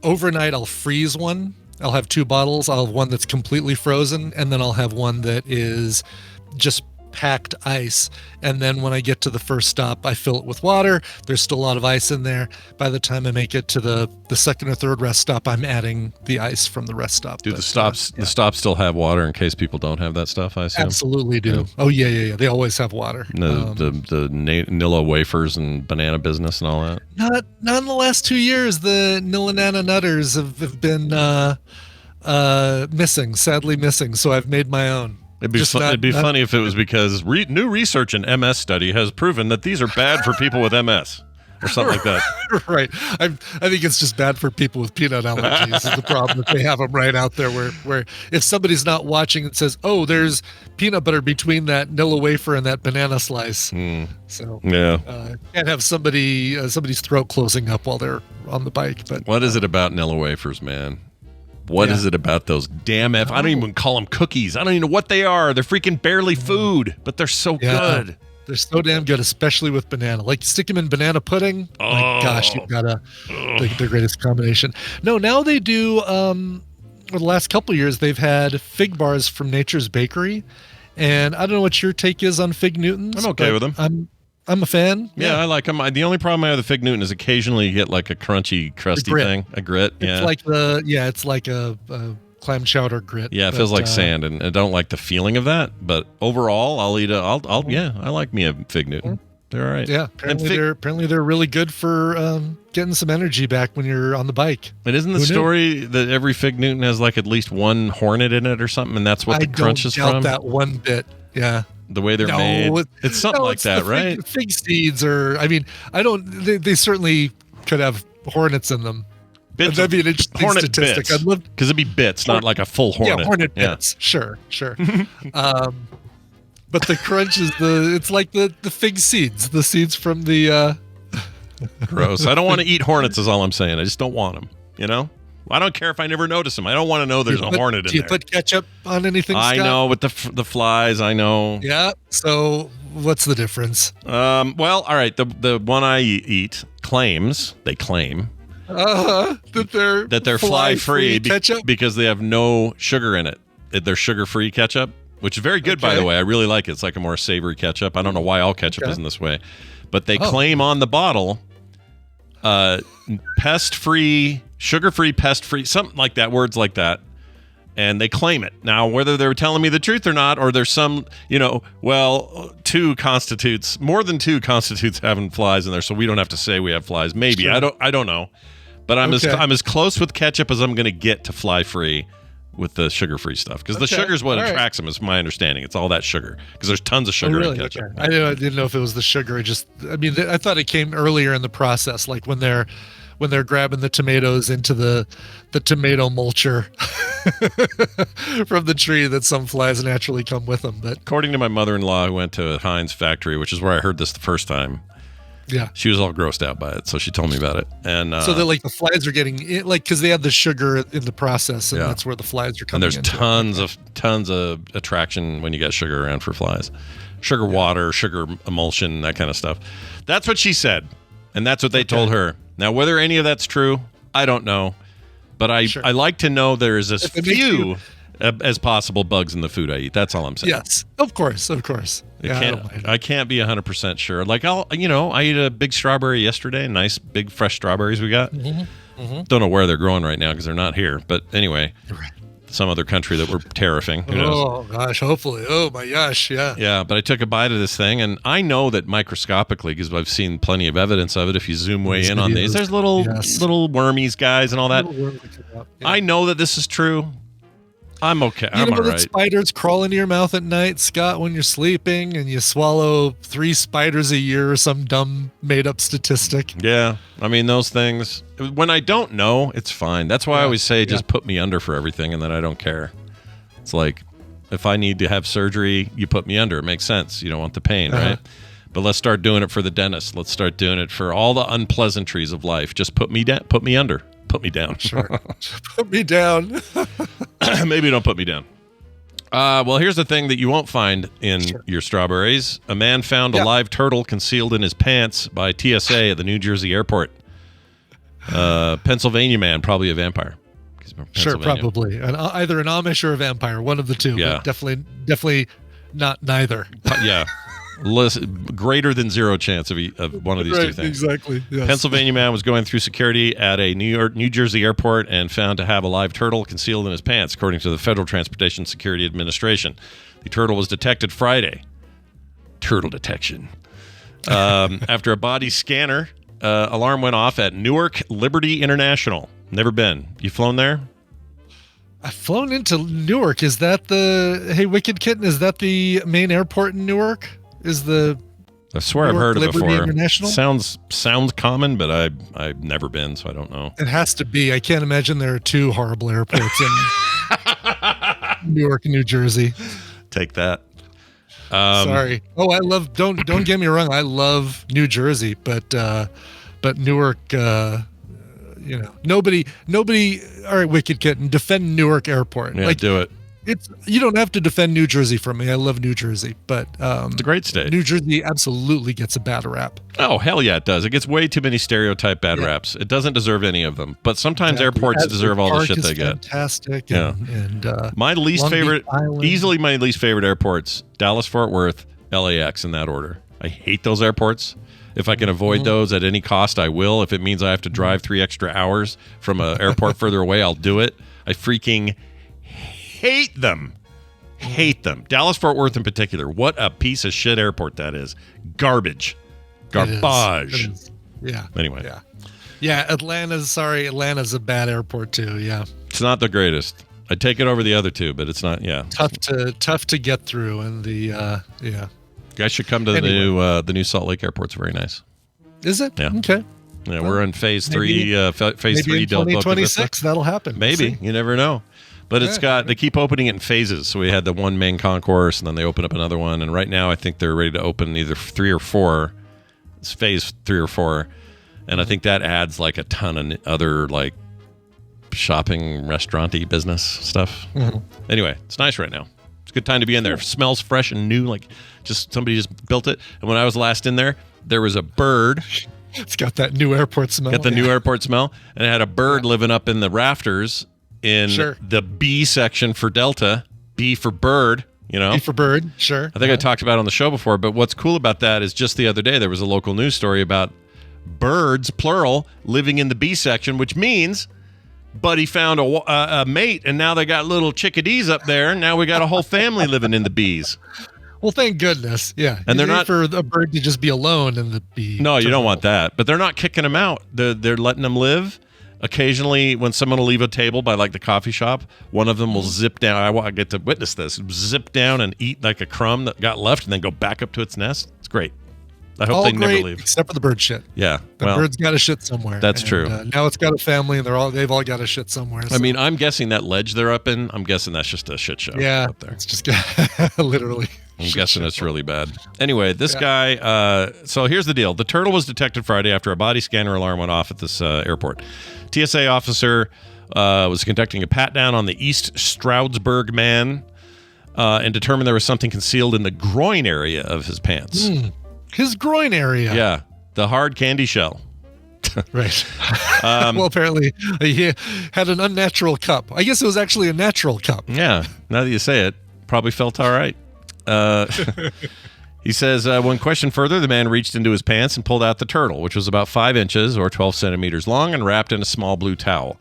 overnight. I'll freeze one. I'll have two bottles. I'll have one that's completely frozen, and then I'll have one that is just packed ice. And then when I get to the first stop, I fill it with water. There's still a lot of ice in there. By the time I make it to the second or third rest stop, I'm adding the ice from the rest stop. Do the stops still have water in case people don't have that stuff, I assume? Absolutely do. Yeah. Oh, yeah. They always have water. The Nilla wafers and banana business and all that? Not in the last 2 years. The Nillanananutters have been sadly missing. So I've made my own. It'd be funny if it was because new research in MS study has proven that these are bad for people with MS or something like that. Right. I think it's just bad for people with peanut allergies is the problem that they have them right out there where if somebody's not watching and says, oh, there's peanut butter between that Nilla wafer and that banana slice. So can't have somebody's throat closing up while they're on the bike. But what is it about Nilla wafers, man? What is it about those damn I don't even call them cookies. I don't even know what they are. They're freaking barely food, but they're so good. They're so damn good, especially with banana. Like, stick them in banana pudding. Oh. My gosh, you've got the greatest combination. No, now they do, for the last couple of years, they've had fig bars from Nature's Bakery. And I don't know what your take is on Fig Newtons. I'm okay with them. I'm a fan. Yeah, I like them. The only problem I have with the Fig Newton is occasionally you get like a crunchy, crusty thing, a grit. It's like a clam chowder grit. Yeah, it feels like sand, and I don't like the feeling of that. But overall, I'll eat I like me a Fig Newton. They're all right. Yeah, apparently they're really good for getting some energy back when you're on the bike. It isn't the story that every Fig Newton has like at least one hornet in it or something, and that's what the crunch is from? I don't doubt that one bit. Yeah. The way they're made. It's something like that, right? Fig seeds are, they certainly could have hornets in them. Bits, that'd be an interesting hornet statistic. Bits. Because it'd be bits, not like a full hornet. Yeah, hornet bits. Sure. But the crunch is it's like the fig seeds, the seeds from the... Gross. I don't want to eat hornets is all I'm saying. I just don't want them, you know? I don't care if I never notice them. I don't want to know there's a hornet in there. Do you put ketchup on anything, Scott? I know, with the flies, I know. Yeah, so what's the difference? Well, all right, the one I eat claims that they're fly-free because they have no sugar in it. They're sugar-free ketchup, which is very good, by the way. I really like it. It's like a more savory ketchup. I don't know why all ketchup isn't this way. But they claim on the bottle pest-free, sugar-free, pest-free, something like that, words like that. And they claim it. Now, whether they're telling me the truth or not, or there's some, more than two constitutes having flies in there, so we don't have to say we have flies. Maybe. Sure. I don't know. But I'm as close with ketchup as I'm going to get to fly-free with the sugar-free stuff, because the sugar is what attracts them, is my understanding. It's all that sugar, because there's tons of sugar in ketchup. I didn't know if it was the sugar. I thought it came earlier in the process, like when they're grabbing the tomatoes into the tomato mulcher from the tree, that some flies naturally come with them. But according to my mother-in-law, who went to Heinz factory, which is where I heard this the first time. Yeah, she was all grossed out by it, so she told me about it. And so that the flies are getting in, because they have the sugar in the process, and that's where the flies are coming. And there's tons of attraction when you got sugar around for flies, sugar water, sugar emulsion, that kind of stuff. That's what she said, and that's what they told her. Now, whether any of that's true, I don't know, but I like to know there is as few as possible bugs in the food I eat. That's all I'm saying. Yes, of course. I can't be 100% sure. Like I ate a big strawberry yesterday. Nice big fresh strawberries we got. Mm-hmm. Don't know where they're growing right now because they're not here. But anyway, some other country that we're tariffing. Who knows? Oh gosh, hopefully. Oh my gosh, yeah. Yeah, but I took a bite of this thing, and I know that microscopically, because I've seen plenty of evidence of it. If you zoom way in on these, there's little wormies, guys, and all that. Yeah. I know that this is true. I'm okay. I'm all right. Spiders crawl into your mouth at night, Scott, when you're sleeping, and you swallow 3 spiders a year, or some dumb made-up statistic. Yeah, those things. When I don't know, it's fine. That's why I always say just put me under for everything, and then I don't care. It's like, if I need to have surgery, you put me under. It makes sense. You don't want the pain, right? But let's start doing it for the dentist. Let's start doing it for all the unpleasantries of life. Just put me down. Put me under. Put me down. Sure. Put me down. Maybe don't put me down. Well, here's the thing that you won't find in your strawberries. A man found a live turtle concealed in his pants by TSA at the New Jersey airport. Pennsylvania man, probably a vampire. Sure, probably. Either an Amish or a vampire, one of the two. Yeah. But definitely not neither. Yeah. Greater than zero chance of one of these two things. Exactly. Yes. Pennsylvania man was going through security at a New Jersey airport and found to have a live turtle concealed in his pants, according to the Federal Transportation Security Administration. The turtle was detected Friday. Turtle detection. After a body scanner, alarm went off at Newark Liberty International. Never been. You flown there? I've flown into Newark. Is that hey, Wicked Kitten, is that the main airport in Newark? I swear I've heard it before. International? Sounds common, but I've never been, so I don't know. It has to be. I can't imagine there are 2 horrible airports in Newark, New Jersey. Take that. Sorry. Oh, I love. Don't get me wrong. I love New Jersey, but Newark. Nobody. All right, Wicked Kitten, defend Newark Airport. Yeah, do it. You don't have to defend New Jersey for me. I love New Jersey, but it's a great state. New Jersey absolutely gets a bad rap. Oh, hell yeah, it does. It gets way too many stereotype bad raps. It doesn't deserve any of them. But sometimes airports deserve all the shit they get. Fantastic. And my least favorite, easily my least favorite airports: Dallas, Fort Worth, LAX, in that order. I hate those airports. If I can avoid those at any cost, I will. If it means I have to drive 3 extra hours from an airport further away, I'll do it. I freaking hate them. Hate them. Dallas Fort Worth in particular. What a piece of shit airport that is. Garbage. Garbage. It is. Yeah. Anyway. Yeah. Atlanta's a bad airport too. Yeah. It's not the greatest. I'd take it over the other two, but it's not. Yeah. Tough to get through, and yeah. You guys should come to the new Salt Lake Airport. It's very nice. Is it? Yeah. Okay. Yeah, we're in phase 3. Phase maybe 3. in 2026 that'll happen. Maybe. You never know. But they keep opening it in phases. So we had the one main concourse, and then they open up another one. And right now, I think they're ready to open either 3 or 4. It's phase 3 or 4. And I think that adds like a ton of other like shopping, restaurant-y business stuff. Mm-hmm. Anyway, it's nice right now. It's a good time to be in there. It smells fresh and new, like somebody just built it. And when I was last in there was a bird. It's got that new airport smell. New airport smell. And it had a bird living up in the rafters in the B section for Delta. B for bird, B for bird, sure. I think I talked about it on the show before, but what's cool about that is just the other day there was a local news story about birds, plural, living in the B section, which means Buddy found a mate, and now they got little chickadees up there. Now we got a whole family living in the bees. Well, thank goodness. Yeah. And they're not for a bird to just be alone in the bee. No, you don't want that. But they're not kicking them out. They're letting them live. Occasionally, when someone will leave a table by like the coffee shop, one of them will zip down. I get to witness this. Zip down and eat like a crumb that got left and then go back up to its nest. It's great. I hope they never leave. Except for the bird shit. Yeah. The bird's got to shit somewhere. That's true. Now it's got a family and they've all got to shit somewhere. So. I mean, I'm guessing that ledge they're up in, I'm guessing that's just a shit show. Yeah. Up there. It's just literally. I'm guessing it's really bad. Anyway, this guy, so here's the deal. The turtle was detected Friday after a body scanner alarm went off at this airport. TSA officer was conducting a pat-down on the East Stroudsburg man and determined there was something concealed in the groin area of his pants. His groin area. Yeah, the hard candy shell. Right. Well, apparently he had an unnatural cup. I guess it was actually a natural cup. Yeah, now that you say it, probably felt all right. He says, when questioned further, the man reached into his pants and pulled out the turtle, which was about 5 inches or 12 centimeters long and wrapped in a small blue towel.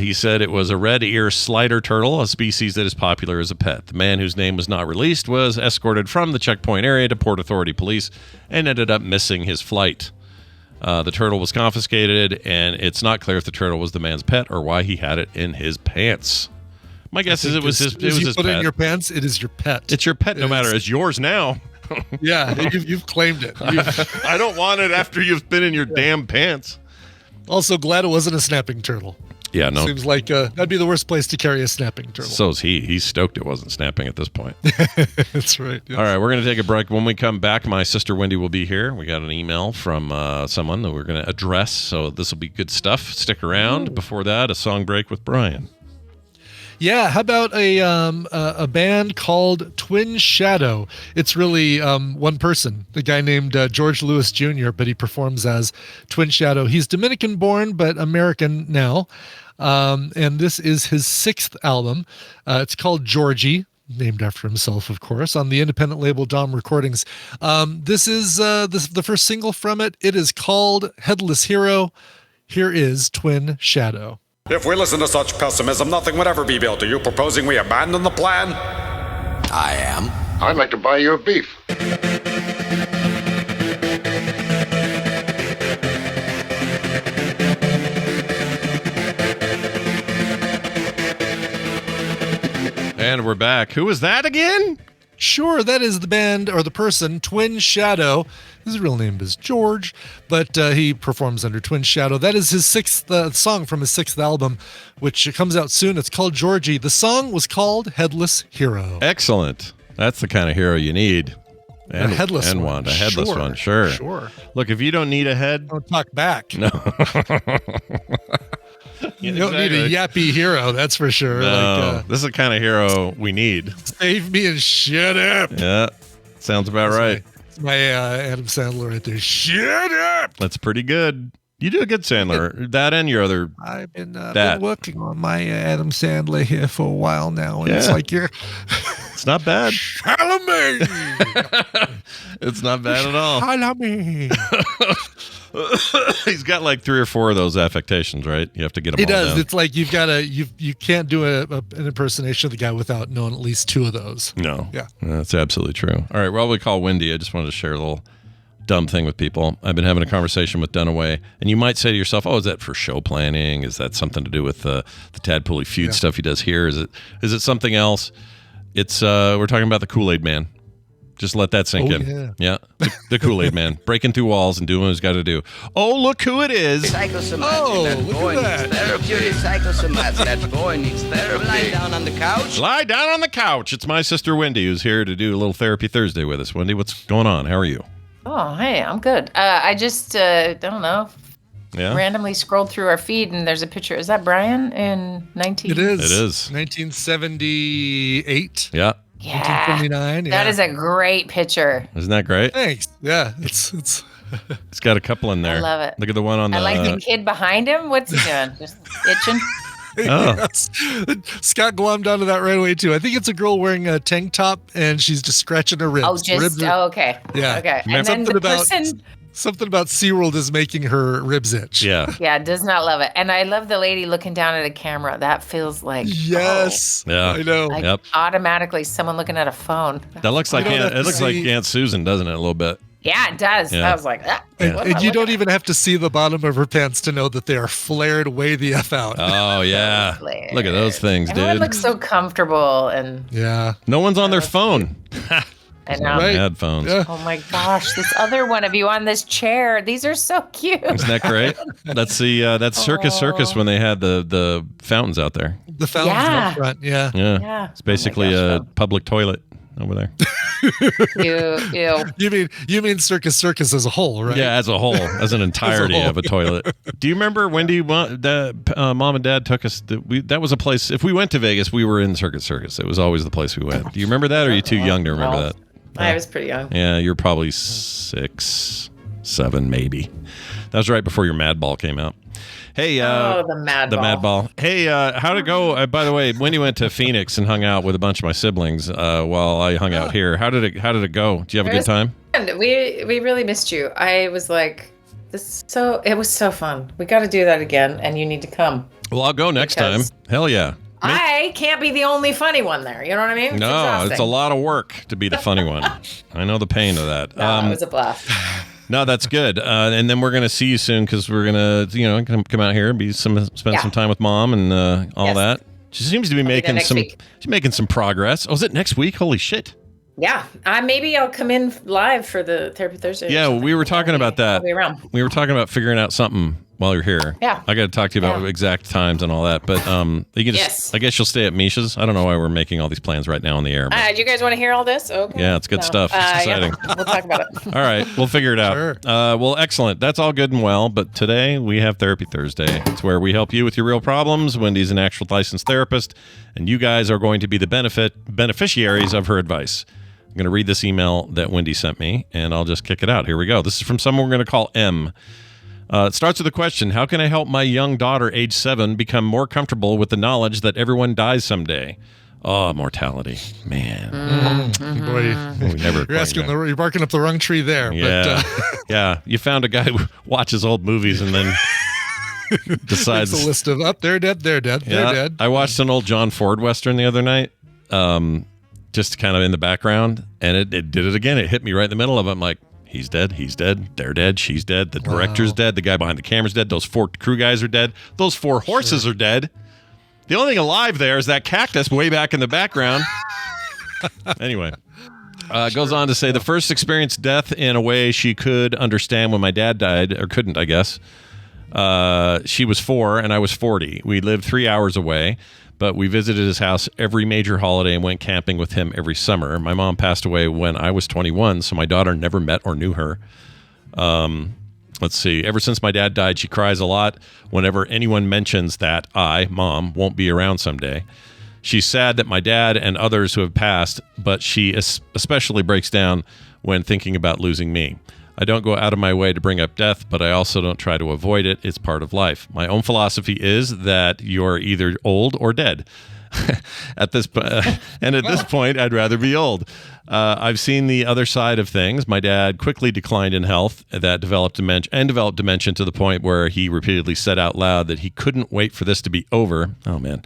He said it was a red ear slider turtle, a species that is popular as a pet. The man, whose name was not released, was escorted from the checkpoint area to Port Authority police and ended up missing his flight. The turtle was confiscated, and it's not clear if the turtle was the man's pet or why he had it in his pants. My guess is it was his pet. Put it in your pants, it is your pet. It's your pet no matter. It's yours now. Yeah, you've claimed it. I don't want it after you've been in your damn pants. Also, glad it wasn't a snapping turtle. Yeah, no. Seems like that'd be the worst place to carry a snapping turtle. So's he. He's stoked it wasn't snapping at this point. That's right. Yes. All right, we're going to take a break. When we come back, my sister Wendy will be here. We got an email from someone that we're going to address, so this will be good stuff. Stick around. Ooh. Before that, a song break with Brian. Yeah, how about a band called Twin Shadow? It's really one person, the guy named George Lewis Jr., but he performs as Twin Shadow. He's Dominican-born, but American now, and this is his 6th album. It's called Georgie, named after himself, of course, on the independent label Dom Recordings. This is the first single from it. It is called Headless Hero. Here is Twin Shadow. If we listen to such pessimism, nothing would ever be built. Are you proposing we abandon the plan? I am. I'd like to buy your beef. And we're back. Who was that again? Sure, that is the band, or the person, Twin Shadow. His real name is George, but he performs under Twin Shadow. That is his 6th song from his 6th album, which comes out soon. It's called Georgie. The song was called Headless Hero. Excellent. That's the kind of hero you need. And a headless one. A headless one, sure. Look, if you don't need a head... Don't talk back. No. You don't need a yappy hero, that's for sure. No, this is the kind of hero we need. Save me and shut up. Yeah, sounds about right. My Adam Sandler right there. Shut up. That's pretty good. You do a good Sandler. That and your other. I've been working on my Adam Sandler here for a while now, and it's like you're. It's not bad. Salome. It's not bad at all. Salome. He's got like 3 or 4 of those affectations, right? You have to get them. He all does. down. It's like you can't do an impersonation of the guy without knowing at least 2 of those. No. Yeah. That's absolutely true. All right. Well, we call Wendy. I just wanted to share a little dumb thing with people. I've been having a conversation with Dunaway, and you might say to yourself, "Oh, is that for show planning? Is that something to do with the Tadpooley feud stuff he does here? Is it something else?" It's we're talking about the Kool-Aid Man. Just let that sink in. Yeah, the Kool-Aid Man breaking through walls and doing what he's got to do. Oh, look who it is! Psychosomatic. That boy needs therapy. Psychosomatic. That boy needs therapy. Lie down on the couch. Lie down on the couch. It's my sister Wendy who's here to do a little therapy Thursday with us. Wendy, what's going on? How are you? Oh, hey, I'm good. I just I don't know. Yeah. Randomly scrolled through our feed and there's a picture. Is that Brian in 19? It is. 1978. Yeah. Yeah. 1979. That is a great picture. Isn't that great? Thanks. Yeah. It's It's got a couple in there. I love it. Look at the one on the. I like the kid behind him. What's he doing? Just itching? Oh. Yes. Scott glommed onto that right away too. I think it's a girl wearing a tank top and she's just scratching her ribs. Oh, Yeah. okay. Okay. And then Something the about person. something about SeaWorld is making her ribs itch. Yeah. Yeah, does not love it. And I love the lady looking down at a camera. That feels like Yes. Yeah. I know. like automatically someone looking at a phone. That looks like You don't have it to looks like see- Aunt Susan, doesn't it? A little bit. Yeah, it does. Yeah. I was like, what am I And you don't looking even have to see the bottom of her pants to know that they are flared way the F out. Oh yeah. Flared. Look at those things, Everyone dude. looks so comfortable and Yeah. No one's on their phone. I know. Right. Headphones. Yeah. Oh my gosh, this other one of you on this chair. These are so cute. Isn't that great? That's that's Circus when they had the fountains out there. The fountains Yeah. up front. Yeah. Yeah. Yeah. It's basically Oh my a gosh, public toilet over there. Ew. You mean Circus as a whole, right? Yeah, as a whole, as an entirety whole, of a toilet. Do you remember, Wendy, mom and dad took us, that was a place, if we went to Vegas, we were in Circus. It was always the place we went. Do you remember that, or are you too young to remember that? I was pretty young. Yeah, you're probably 6, 7, maybe. That was right before your Madball came out. Hey, the Madball. Hey, how'd it go? By the way, Wendy went to Phoenix and hung out with a bunch of my siblings while I hung out here. How did it go? Did you have a good time? We really missed you. I was like, it was so fun. We got to do that again, and you need to come. Well, I'll go next time. Hell yeah. I can't be the only funny one there. You know what I mean? No, it's a lot of work to be the funny one. I know the pain of that. No, it was a blast. No, that's good. And then we're going to see you soon because we're going to, come out here and spend some time with mom and all that. She seems to be making some progress. Oh, is it next week? Holy shit. Yeah. Maybe I'll come in live for the Therapy Thursday. Yeah, we were talking about that. I'll be around. We were talking about figuring out something while you're here. Yeah. I got to talk to you about exact times and all that. But you can just, I guess you'll stay at Misha's. I don't know why we're making all these plans right now on the air. Do you guys want to hear all this? Okay. Yeah, it's good stuff. It's exciting. Yeah. We'll talk about it. All right, we'll figure it out. Sure. Well, excellent. That's all good and well. But today we have Therapy Thursday. It's where we help you with your real problems. Wendy's an actual licensed therapist, and you guys are going to be the beneficiaries of her advice. I'm going to read this email that Wendy sent me, and I'll just kick it out. Here we go. This is from someone we're going to call M. It starts with a question. How can I help my young daughter, age 7, become more comfortable with the knowledge that everyone dies someday? Oh, mortality. Man. Boy, We never you're barking up the wrong tree there. Yeah. But, Yeah. You found a guy who watches old movies and then decides. it's a list of they're dead, they're dead, Yeah, they're dead. I watched an old John Ford Western the other night, just kind of in the background, and it did it again. It hit me right in the middle of it. I'm like, he's dead, they're dead, she's dead, the director's dead, the guy behind the camera's dead, those 4 crew guys are dead, those 4 horses are dead. The only thing alive there is that cactus way back in the background. Anyway. Goes on to say, the first experienced death in a way she could understand when my dad died, or couldn't, I guess. She was 4 and I was 40. We lived 3 hours away, but we visited his house every major holiday and went camping with him every summer. My mom passed away when I was 21, so my daughter never met or knew her. Let's see. Ever since my dad died, she cries a lot whenever anyone mentions that I, Mom, won't be around someday. She's sad that my dad and others who have passed, but she especially breaks down when thinking about losing me. I don't go out of my way to bring up death, but I also don't try to avoid it. It's part of life. My own philosophy is that you're either old or dead. At this point, I'd rather be old. I've seen the other side of things. My dad quickly declined in health, that developed dementia to the point where he repeatedly said out loud that he couldn't wait for this to be over. Oh man.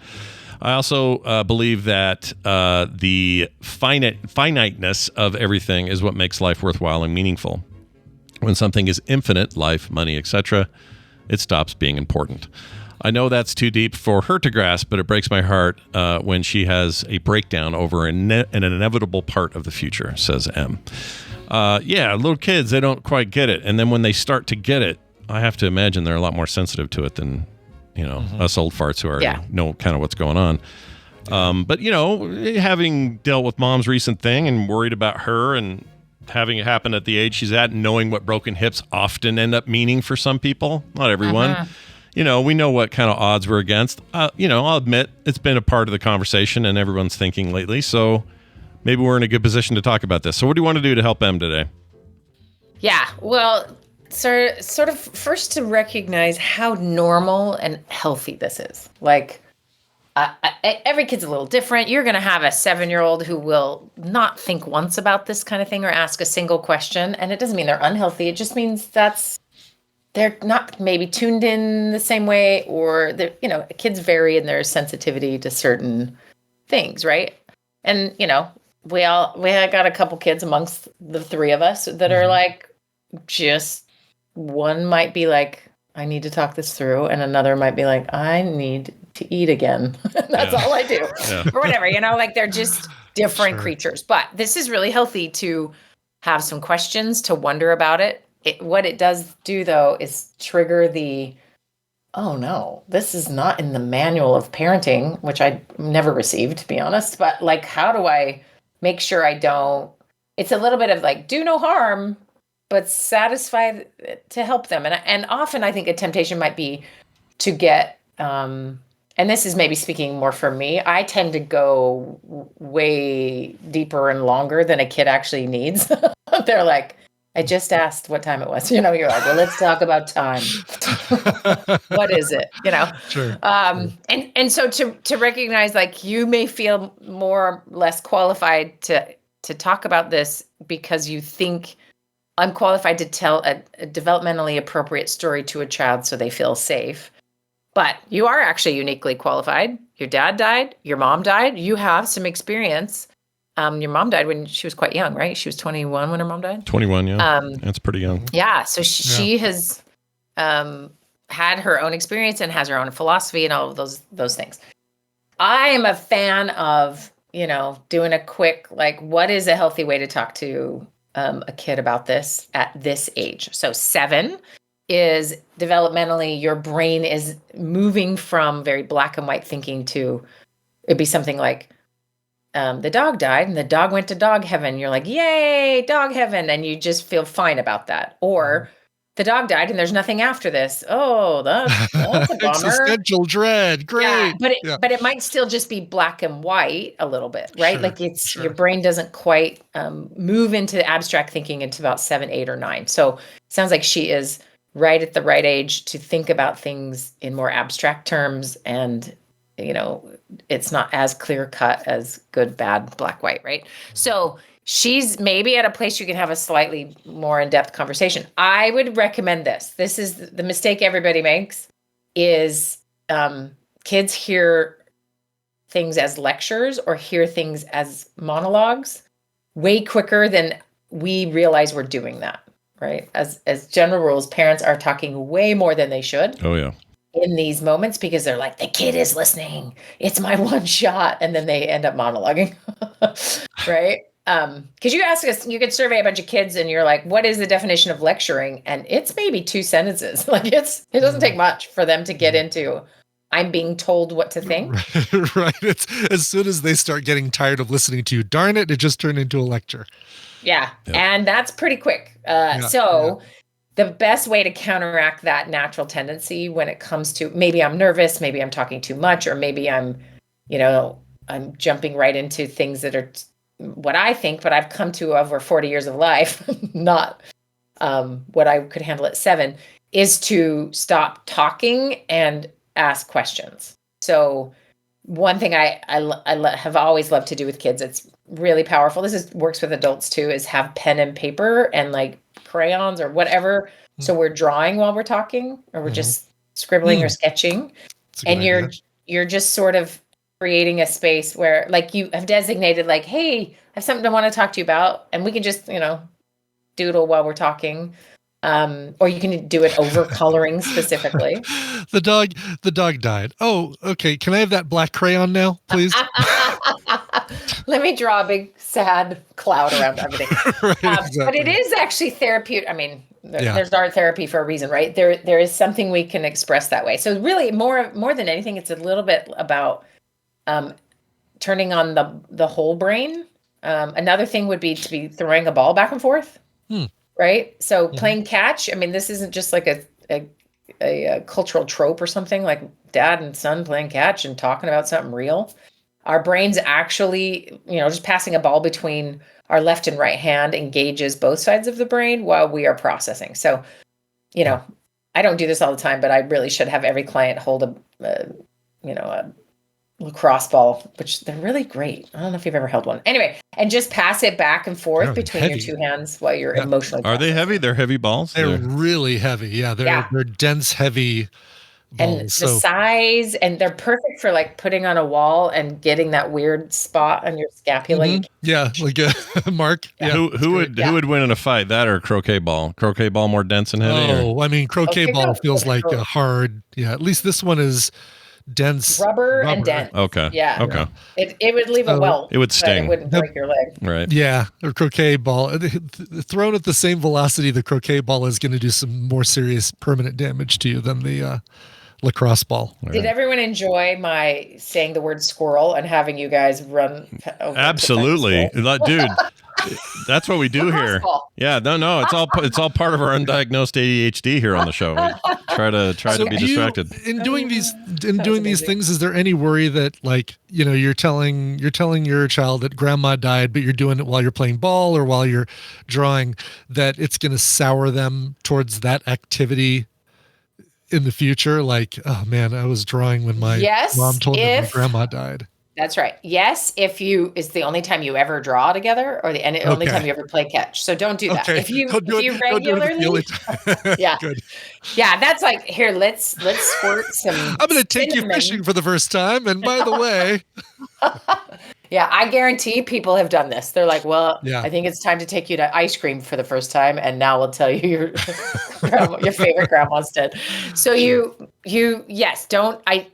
I also believe that the finiteness of everything is what makes life worthwhile and meaningful. When something is infinite, life, money, etc., it stops being important. I know that's too deep for her to grasp, but it breaks my heart when she has a breakdown over an inevitable part of the future, says M. Yeah, little kids, they don't quite get it. And then when they start to get it, I have to imagine they're a lot more sensitive to it than, us old farts who already know kind of what's going on. But, having dealt with Mom's recent thing and worried about her and having it happen at the age she's at, and knowing what broken hips often end up meaning for some people, not everyone. We know what kind of odds we're against. I'll admit it's been a part of the conversation and everyone's thinking lately. So maybe we're in a good position to talk about this. So what do you want to do to help Em today? Yeah, well, sort of first to recognize how normal and healthy this is. Like, every kid's a little different. You're going to have a 7-year-old who will not think once about this kind of thing or ask a single question. And it doesn't mean they're unhealthy. It just means they're not maybe tuned in the same way, or kids vary in their sensitivity to certain things, right? And we got a couple kids amongst the three of us that are like, just one might be like, I need to talk this through, and another might be like, I need to eat again. That's all I do, or whatever. Like they're just different creatures. But this is really healthy to have some questions, to wonder about it. What it does do, though, is trigger the, oh no, this is not in the manual of parenting, which I never received, to be honest. But like, how do I make sure I don't? It's a little bit of like, do no harm, but satisfy to help them. And often I think a temptation might be to get, and this is maybe speaking more for me, I tend to go way deeper and longer than a kid actually needs. They're like, I just asked what time it was. You're like, well, let's talk about time. What is it? Sure. And so to recognize, like, you may feel more or less qualified to talk about this because you think I'm qualified to tell a developmentally appropriate story to a child so they feel safe. But you are actually uniquely qualified. Your dad died. Your mom died. You have some experience. Your mom died when she was quite young, right? She was 21 when her mom died. 21, yeah. That's pretty young. Yeah. So she has had her own experience and has her own philosophy and all of those things. I am a fan of, doing a quick, like, what is a healthy way to talk to a kid about this at this age? So 7 is developmentally, your brain is moving from very black and white thinking to, it'd be something like, the dog died and the dog went to dog heaven. You're like, yay, dog heaven. And you just feel fine about that. Or the dog died and there's nothing after this. Oh, that's a bummer. Existential dread. Great. Yeah, but it might still just be black and white a little bit, right? Like your brain doesn't quite move into abstract thinking until about 7, 8, or 9. So it sounds like she is right at the right age to think about things in more abstract terms, and it's not as clear cut as good, bad, black, white, right? So she's maybe at a place you can have a slightly more in-depth conversation. I would recommend this. This is the mistake everybody makes, is kids hear things as lectures or hear things as monologues way quicker than we realize we're doing that, right? As general rules, parents are talking way more than they should. Oh, yeah. In these moments, because they're like, the kid is listening. It's my one shot. And then they end up monologuing, right? Because you ask us, you could survey a bunch of kids and you're like, what is the definition of lecturing? And it's maybe 2 sentences. Like it doesn't take much for them to get into, I'm being told what to think. Right. It's as soon as they start getting tired of listening to you, darn it just turned into a lecture. Yeah. Yep. And that's pretty quick. The best way to counteract that natural tendency when it comes to, maybe I'm nervous, maybe I'm talking too much, or maybe I'm jumping right into things that are what I think, but I've come to over 40 years of life, not what I could handle at 7, is to stop talking and ask questions. So one thing I have always loved to do with kids, it's really powerful. This works with adults too, is have pen and paper and like crayons or whatever. So we're drawing while we're talking, or we're just scribbling or sketching. And you're just sort of creating a space where, like, you have designated, like, hey, I have something I want to talk to you about, and we can just, doodle while we're talking. Or you can do it over coloring specifically. The dog died. Oh, okay. Can I have that black crayon now, please? Let me draw a big sad cloud around everything. Right, exactly. But it is actually therapeutic. I mean, there's art therapy for a reason, right? There is something we can express that way. So really, more than anything, it's a little bit about turning on the whole brain. Another thing would be to be throwing a ball back and forth, right? So playing catch. I mean, this isn't just like a cultural trope or something, like dad and son playing catch and talking about something real. Our brains actually, just passing a ball between our left and right hand engages both sides of the brain while we are processing. So, I don't do this all the time, but I really should have every client hold a lacrosse ball, which they're really great. I don't know if you've ever held one. Anyway, and just pass it back and forth between your two hands while you're emotionally Are they heavy? They're heavy balls? They're really heavy. Yeah, they're dense, heavy balls. And the size, and they're perfect for like putting on a wall and getting that weird spot on your scapula. Yeah, like a mark. Yeah. Who would win in a fight, that or croquet ball? Croquet ball more dense and heavy? Oh, I mean, croquet ball feels like a hard. Yeah, at least this one is dense rubber and dense. Okay. Yeah. Okay. It would leave a welt. It would sting. It wouldn't break your leg. Right. Yeah. Or croquet ball. Thrown at the same velocity, the croquet ball is going to do some more serious permanent damage to you than the lacrosse ball. Did everyone enjoy my saying the word squirrel and having you guys run over? Absolutely. Dude. That's what we do here. Yeah, no, it's all part of our undiagnosed ADHD here on the show. We try to be distracted. In doing these things, is there any worry that you're telling your child that grandma died, but you're doing it while you're playing ball or while you're drawing, that it's going to sour them towards that activity in the future? Like, oh man, I was drawing when my mom told me my grandma died. That's right. Yes, if it's the only time you ever draw together, or the only time you ever play catch. So don't do that. Okay. If you regularly, Good. Yeah, that's like, here. Let's squirt some. I'm going to take you fishing for the first time, and by the way, yeah, I guarantee people have done this. They're like, well, I think it's time to take you to ice cream for the first time, and now we'll tell you your favorite grandma's dead. So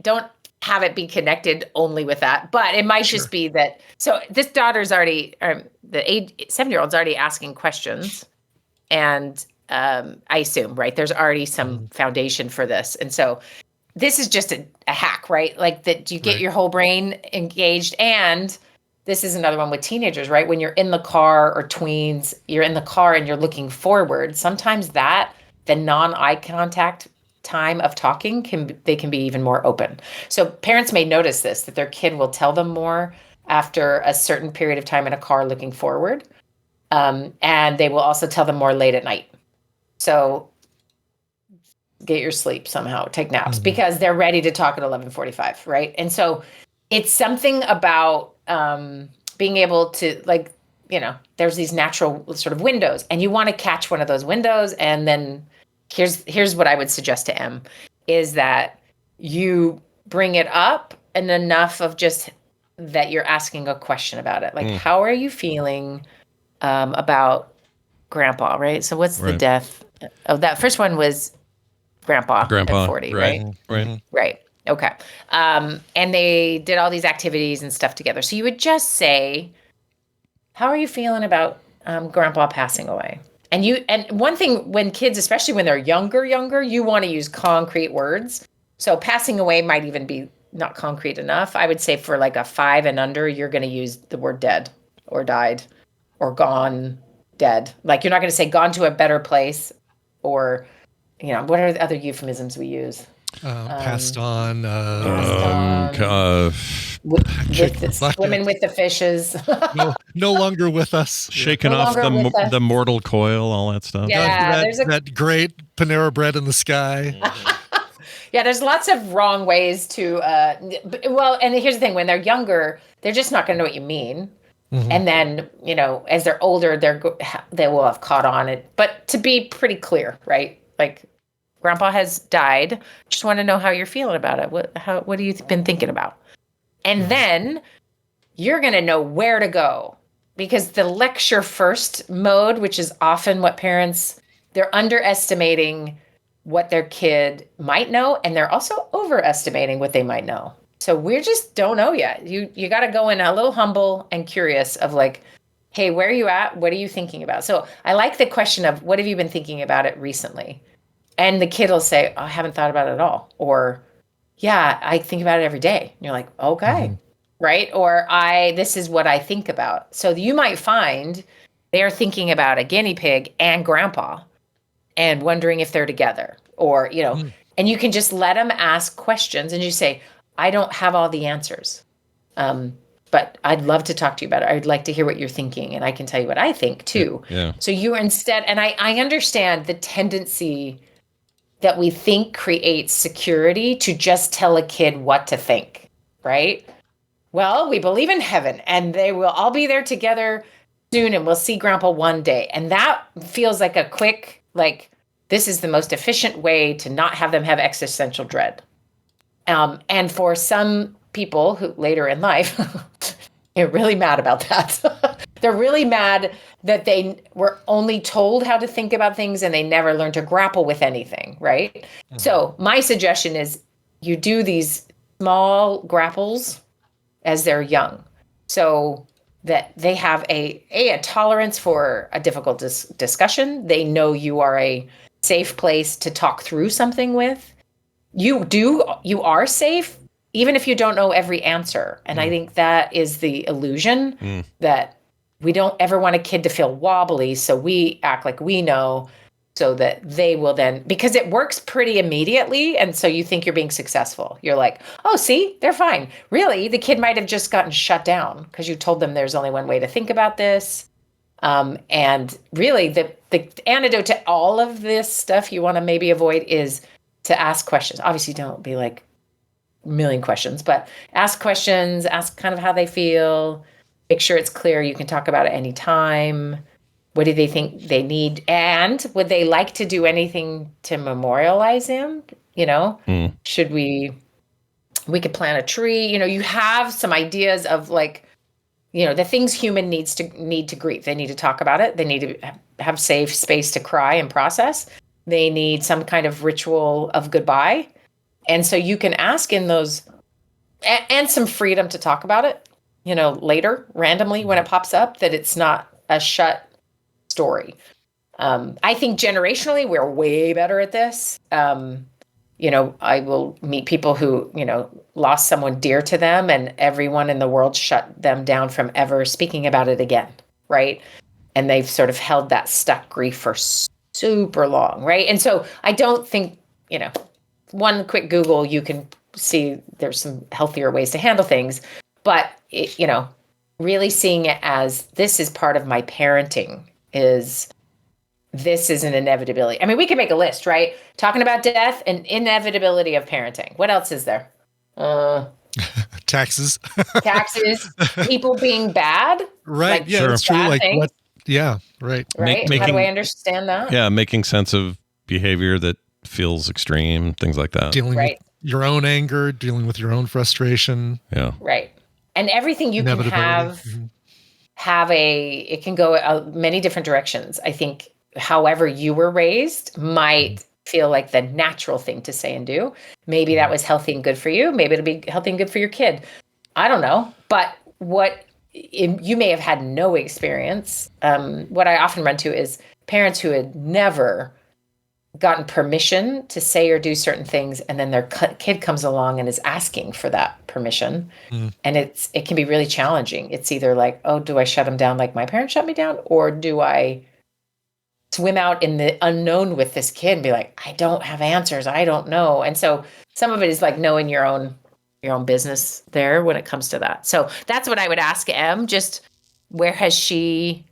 don't have it be connected only with that, but it might just be that. So this daughter's already, the 7-year-old's already asking questions, and I assume, right, there's already some foundation for this, and so this is just a hack, right? Like that you get your whole brain engaged. And this is another one with teenagers, right? When you're in the car, or tweens, you're in the car and you're looking forward. Sometimes the non-eye contact time of talking can be even more open. So parents may notice this, that their kid will tell them more after a certain period of time in a car looking forward. And they will also tell them more late at night. So get your sleep somehow, take naps, because they're ready to talk at 11:45, right? And so it's something about being able to, there's these natural sort of windows, and you want to catch one of those windows. And then here's what I would suggest to M, is that you bring it up and enough of just that you're asking a question about it. Like, how are you feeling about grandpa, right? So what's the death? Oh, that first one was grandpa at 40, right? Right. Okay. And they did all these activities and stuff together. So you would just say, how are you feeling about grandpa passing away? And one thing, when kids, especially when they're younger, you want to use concrete words. So passing away might even be not concrete enough. I would say for like a 5 and under, you're going to use the word dead or died or gone, dead. Like, you're not going to say gone to a better place, or, what are the other euphemisms we use? Passed on. Swimming with the fishes. no longer with us. Shaking off the mortal coil, all that stuff. Yeah, that great Panera bread in the sky. Yeah, there's lots of wrong ways to. And here's the thing: when they're younger, they're just not going to know what you mean. And then, as they're older, they will have caught on it. But to be pretty clear, right? Like, grandpa has died. Just want to know how you're feeling about it. What have you been thinking about? And then you're going to know where to go, because the lecture first mode, which is often what parents they're underestimating what their kid might know, and they're also overestimating what they might know. So we just don't know yet. You got to go in a little humble and curious of like, hey, where are you at? What are you thinking about? So I like the question of what have you been thinking about it recently? And the kid will say, oh, I haven't thought about it at all. Or, yeah, I think about it every day. And you're like, okay, right? Or this is what I think about. So you might find they're thinking about a guinea pig and grandpa and wondering if they're together, or, and you can just let them ask questions and you say, I don't have all the answers. But I'd love to talk to you about it. I'd like to hear what you're thinking, and I can tell you what I think too. Yeah. So you instead, and I understand the tendency that we think creates security to just tell a kid what to think, right? Well, we believe in heaven, and they will all be there together soon, and we'll see Grandpa one day. And that feels like a quick, like, this is the most efficient way to not have them have existential dread. And for some people who later in life, they're really mad about that. They're really mad that they were only told how to think about things and they never learned to grapple with anything, right? Mm-hmm. So my suggestion is you do these small grapples as they're young, so that they have a tolerance for a difficult discussion. They know you are a safe place to talk through something with. You are safe, even if you don't know every answer. And I think that is the illusion that we don't ever want a kid to feel wobbly. So we act like we know, so that they will then, because it works pretty immediately. And so you think you're being successful. You're like, oh, see, they're fine. Really, the kid might have just gotten shut down because you told them there's only one way to think about this. And really the antidote to all of this stuff you want to maybe avoid is to ask questions. Obviously, don't be like a million questions, but ask questions, ask kind of how they feel, make sure it's clear you can talk about it anytime. What do they think they need? And would they like to do anything to memorialize him? Should we could plant a tree, you have some ideas of like, the things human need to grieve. They need to talk about it. They need to have safe space to cry and process. They need some kind of ritual of goodbye. And so you can ask in those, and some freedom to talk about it, later, randomly when it pops up, that it's not a shut story. I think generationally, we're way better at this. I will meet people who, lost someone dear to them, and everyone in the world shut them down from ever speaking about it again, right? And they've sort of held that stuck grief for super long, right? And so I don't think, one quick Google, you can see there's some healthier ways to handle things, but, really seeing it as this is part of my parenting, this is an inevitability. I mean, we can make a list, right? Talking about death and inevitability of parenting. What else is there? Taxes, people being bad. Right. Like, yeah, that's true. Like things. what? Yeah. Right. Right. How do I understand that? Yeah. Making sense of behavior that feels extreme, things like that. Dealing with your own anger, dealing with your own frustration. Yeah. Right. And everything you can it can go many different directions. I think however you were raised might feel like the natural thing to say and do. Maybe that was healthy and good for you. Maybe it'll be healthy and good for your kid. I don't know. But you may have had no experience. What I often run to is parents who had never gotten permission to say or do certain things, and then their kid comes along and is asking for that permission. And it can be really challenging. It's either like, oh, do I shut them down like my parents shut me down? Or do I swim out in the unknown with this kid and be like, I don't have answers. I don't know. And so some of it is like knowing your own business there when it comes to that. So that's what I would ask Em, just where has she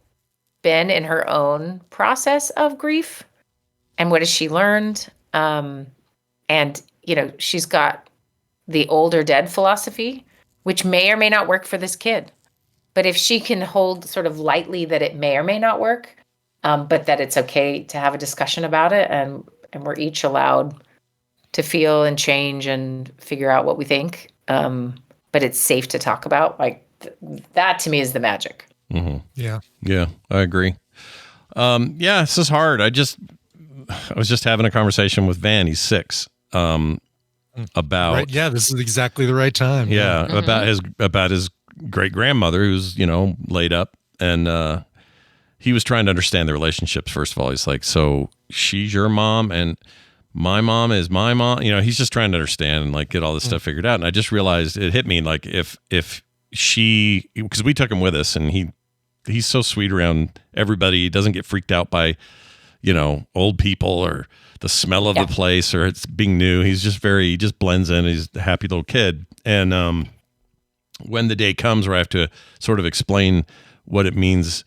been in her own process of grief? And what has she learned? And, she's got the older dead philosophy, which may or may not work for this kid. But if she can hold sort of lightly that it may or may not work, but that it's okay to have a discussion about it, and we're each allowed to feel and change and figure out what we think. But it's safe to talk about. Like that to me is the magic. Mm-hmm. Yeah. Yeah, I agree. This is hard. I was just having a conversation with Van. He's 6. About right, yeah, this is exactly the right time. Yeah, about his great grandmother who's laid up, and he was trying to understand the relationships. First of all, he's like, so she's your mom and my mom is my mom. He's just trying to understand and like get all this stuff figured out. And I just realized it hit me like if she, because we took him with us, and he's so sweet around everybody. He doesn't get freaked out by old people or the smell of the place or it's being new. He just blends in. He's a happy little kid. And when the day comes where I have to sort of explain what it means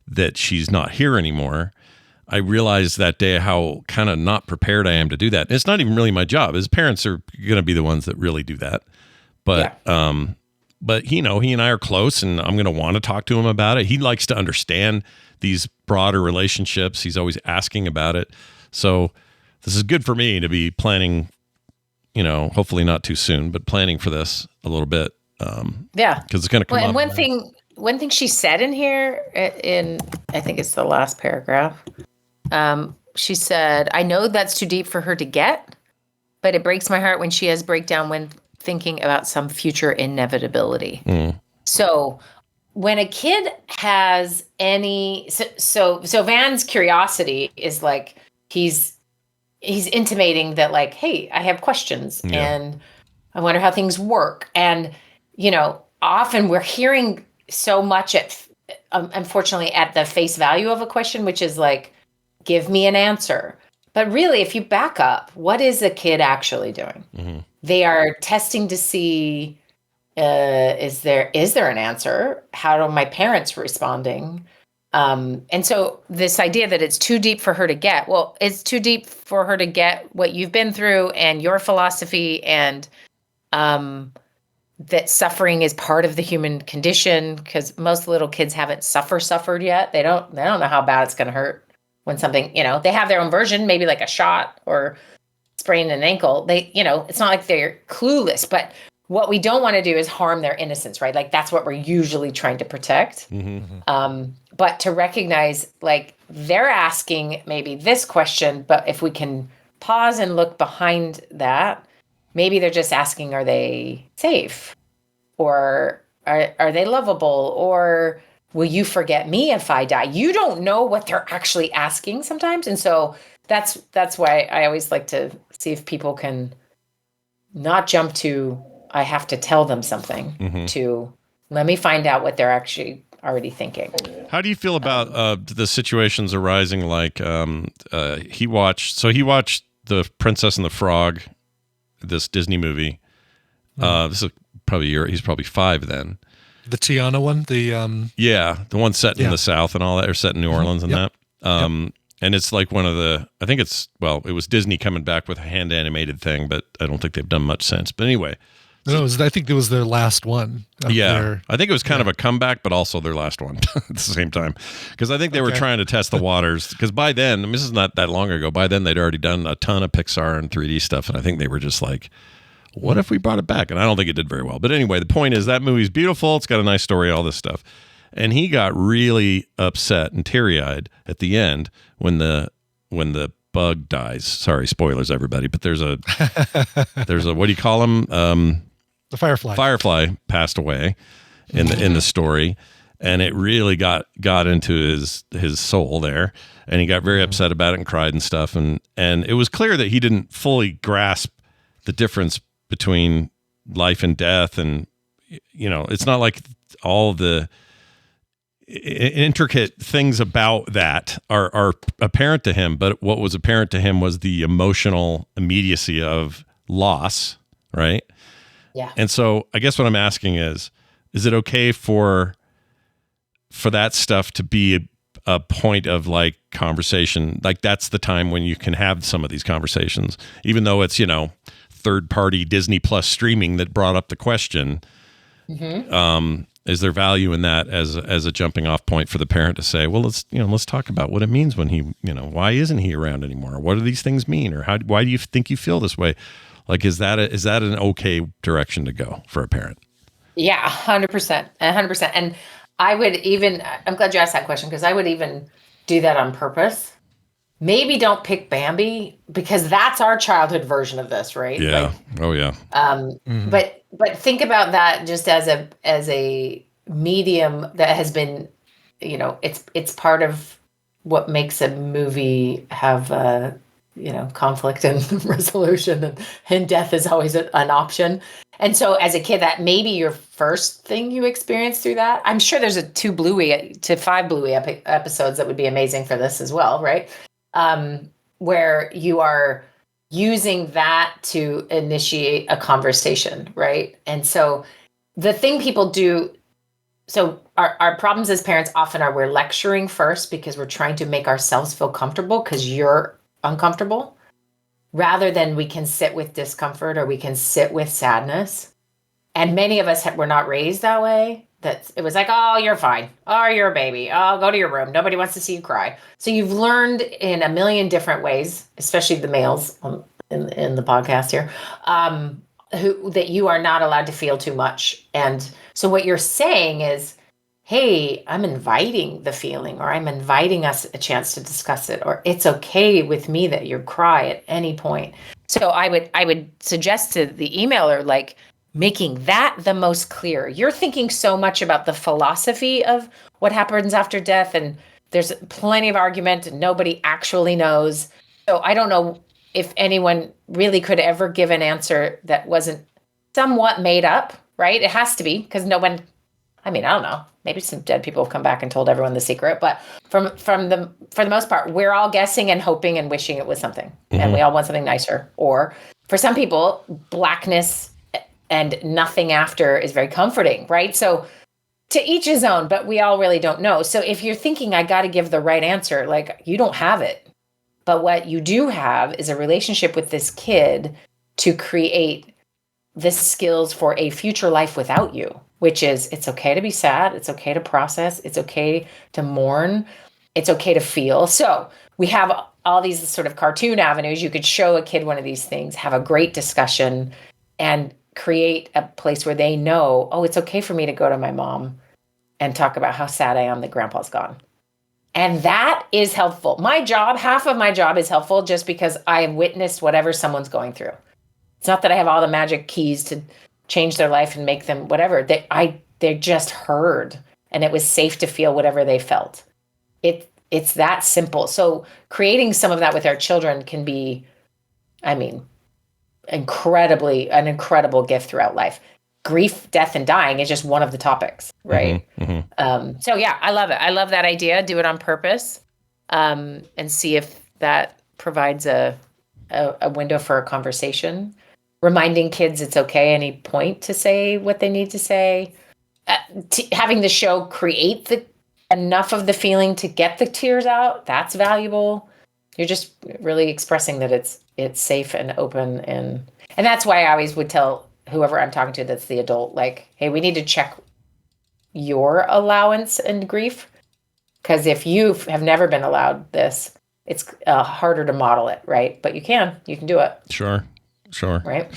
that she's not here anymore, I realized that day how kind of not prepared I am to do that. And it's not even really my job. His parents are going to be the ones that really do that. But but he and I are close, and I'm going to want to talk to him about it. He likes to understand these broader relationships. He's always asking about it. So this is good for me to be planning, hopefully not too soon, but planning for this a little bit. Because it's going to come up. One thing she said in here, I think it's the last paragraph, she said, I know that's too deep for her to get, but it breaks my heart when she has breakdown when thinking about some future inevitability. So when a kid has any, so Van's curiosity is like, he's intimating that like, hey, I have questions and I wonder how things work. And, often we're hearing so much unfortunately at the face value of a question, which is like, give me an answer. But really, if you back up, what is a kid actually doing? They are testing to see, is there an answer? How are my parents responding? And so this idea that it's too deep for her to get, well, it's too deep for her to get what you've been through and your philosophy, and that suffering is part of the human condition, because most little kids haven't suffered yet. They don't know how bad it's going to hurt when something, they have their own version, maybe like a shot or sprain an ankle. It's not like they're clueless, but what we don't want to do is harm their innocence, right? Like that's what we're usually trying to protect. But to recognize like they're asking maybe this question, but if we can pause and look behind that, maybe they're just asking, are they safe? Or are they lovable? Or will you forget me if I die? You don't know what they're actually asking sometimes. And so that's why I always like to see if people can not jump to, I have to tell them something, to let me find out what they're actually already thinking. How do you feel about the situations arising like he watched The Princess and the Frog, this Disney movie. This is probably he's probably 5 then. The Tiana one, the one set in the South and all that, or set in New Orleans and that. And it's like one of the, I think it was Disney coming back with a hand animated thing, but I don't think they've done much since. But anyway. No, I think it was their last one. I think it was kind of a comeback, but also their last one at the same time. Because I think they were trying to test the waters. Because by then, this is not that long ago, by then they'd already done a ton of Pixar and 3D stuff. And I think they were just like, what if we brought it back? And I don't think it did very well. But anyway, the point is that movie's beautiful. It's got a nice story, all this stuff. And he got really upset and teary-eyed at the end when the bug dies. Sorry, spoilers, everybody. But there's a what do you call him? The Firefly. Firefly passed away in the story, and it really got into his soul there, and he got very upset about it and cried and stuff. And it was clear that he didn't fully grasp the difference between life and death, and it's not like all the intricate things about that are apparent to him, but what was apparent to him was the emotional immediacy of loss, right? Yeah. And so I guess what I'm asking is it okay for that stuff to be a point of like conversation? Like that's the time when you can have some of these conversations, even though it's, third party Disney Plus streaming that brought up the question. Is there value in that as a jumping off point for the parent to say, well, let's talk about what it means when he, why isn't he around anymore? What do these things mean? Or why do you think you feel this way? Like, is that an okay direction to go for a parent? Yeah, 100%. And I would I'm glad you asked that question, because I would even do that on purpose. maybe don't pick Bambi because that's our childhood version of this, right? Yeah. But think about that just as a medium that has been, it's part of what makes a movie have conflict and resolution, and death is always an option. And so as a kid, that may be your first thing you experience through that. I'm sure there's 2 Bluey to 5 Bluey episodes that would be amazing for this as well, right? Where you are using that to initiate a conversation, right? And so the thing people do, so our problems as parents often are we're lecturing first because we're trying to make ourselves feel comfortable because you're uncomfortable, rather than we can sit with discomfort or we can sit with sadness. And many of us were not raised that way. That it was like, oh, you're fine. Oh, you're a baby. Oh, go to your room. Nobody wants to see you cry. So you've learned in a million different ways, especially the males in the podcast here, that you are not allowed to feel too much. And so what you're saying is, hey, I'm inviting the feeling, or I'm inviting us a chance to discuss it, or it's okay with me that you cry at any point. So I would suggest to the emailer, like, making that the most clear. You're thinking so much about the philosophy of what happens after death, and there's plenty of argument and nobody actually knows. So I don't know if anyone really could ever give an answer that wasn't somewhat made up, right? It has to be, because no one, I don't know. Maybe some dead people have come back and told everyone the secret, but for the most part, we're all guessing and hoping and wishing it was something, and we all want something nicer. Or for some people, blackness and nothing after is very comforting, right? So to each his own, but we all really don't know. So if you're thinking, I got to give the right answer, like, you don't have it. But what you do have is a relationship with this kid to create the skills for a future life without you, which is, it's okay to be sad. It's okay to process. It's okay to mourn. It's okay to feel. So we have all these sort of cartoon avenues. You could show a kid one of these things, have a great discussion, and create a place where they know, oh, it's okay for me to go to my mom and talk about how sad I am that grandpa's gone. And that is helpful. Half of my job is helpful just because I have witnessed whatever someone's going through. It's not that I have all the magic keys to change their life and make them whatever. They just heard, and it was safe to feel whatever they felt. It's that simple. So creating some of that with our children can be, an incredible gift throughout life. Grief, death, and dying is just one of the topics, right? So yeah, I love it. I love that idea. Do it on purpose, and see if that provides a window for a conversation. Reminding kids it's okay any point to say what they need to say. Having the show create enough of the feeling to get the tears out, that's valuable. You're just really expressing that it's safe and open, and that's why I always would tell whoever I'm talking to that's the adult, like, hey, we need to check your allowance and grief, because if you have never been allowed this, it's harder to model it, right? But you can do it. Sure. Right.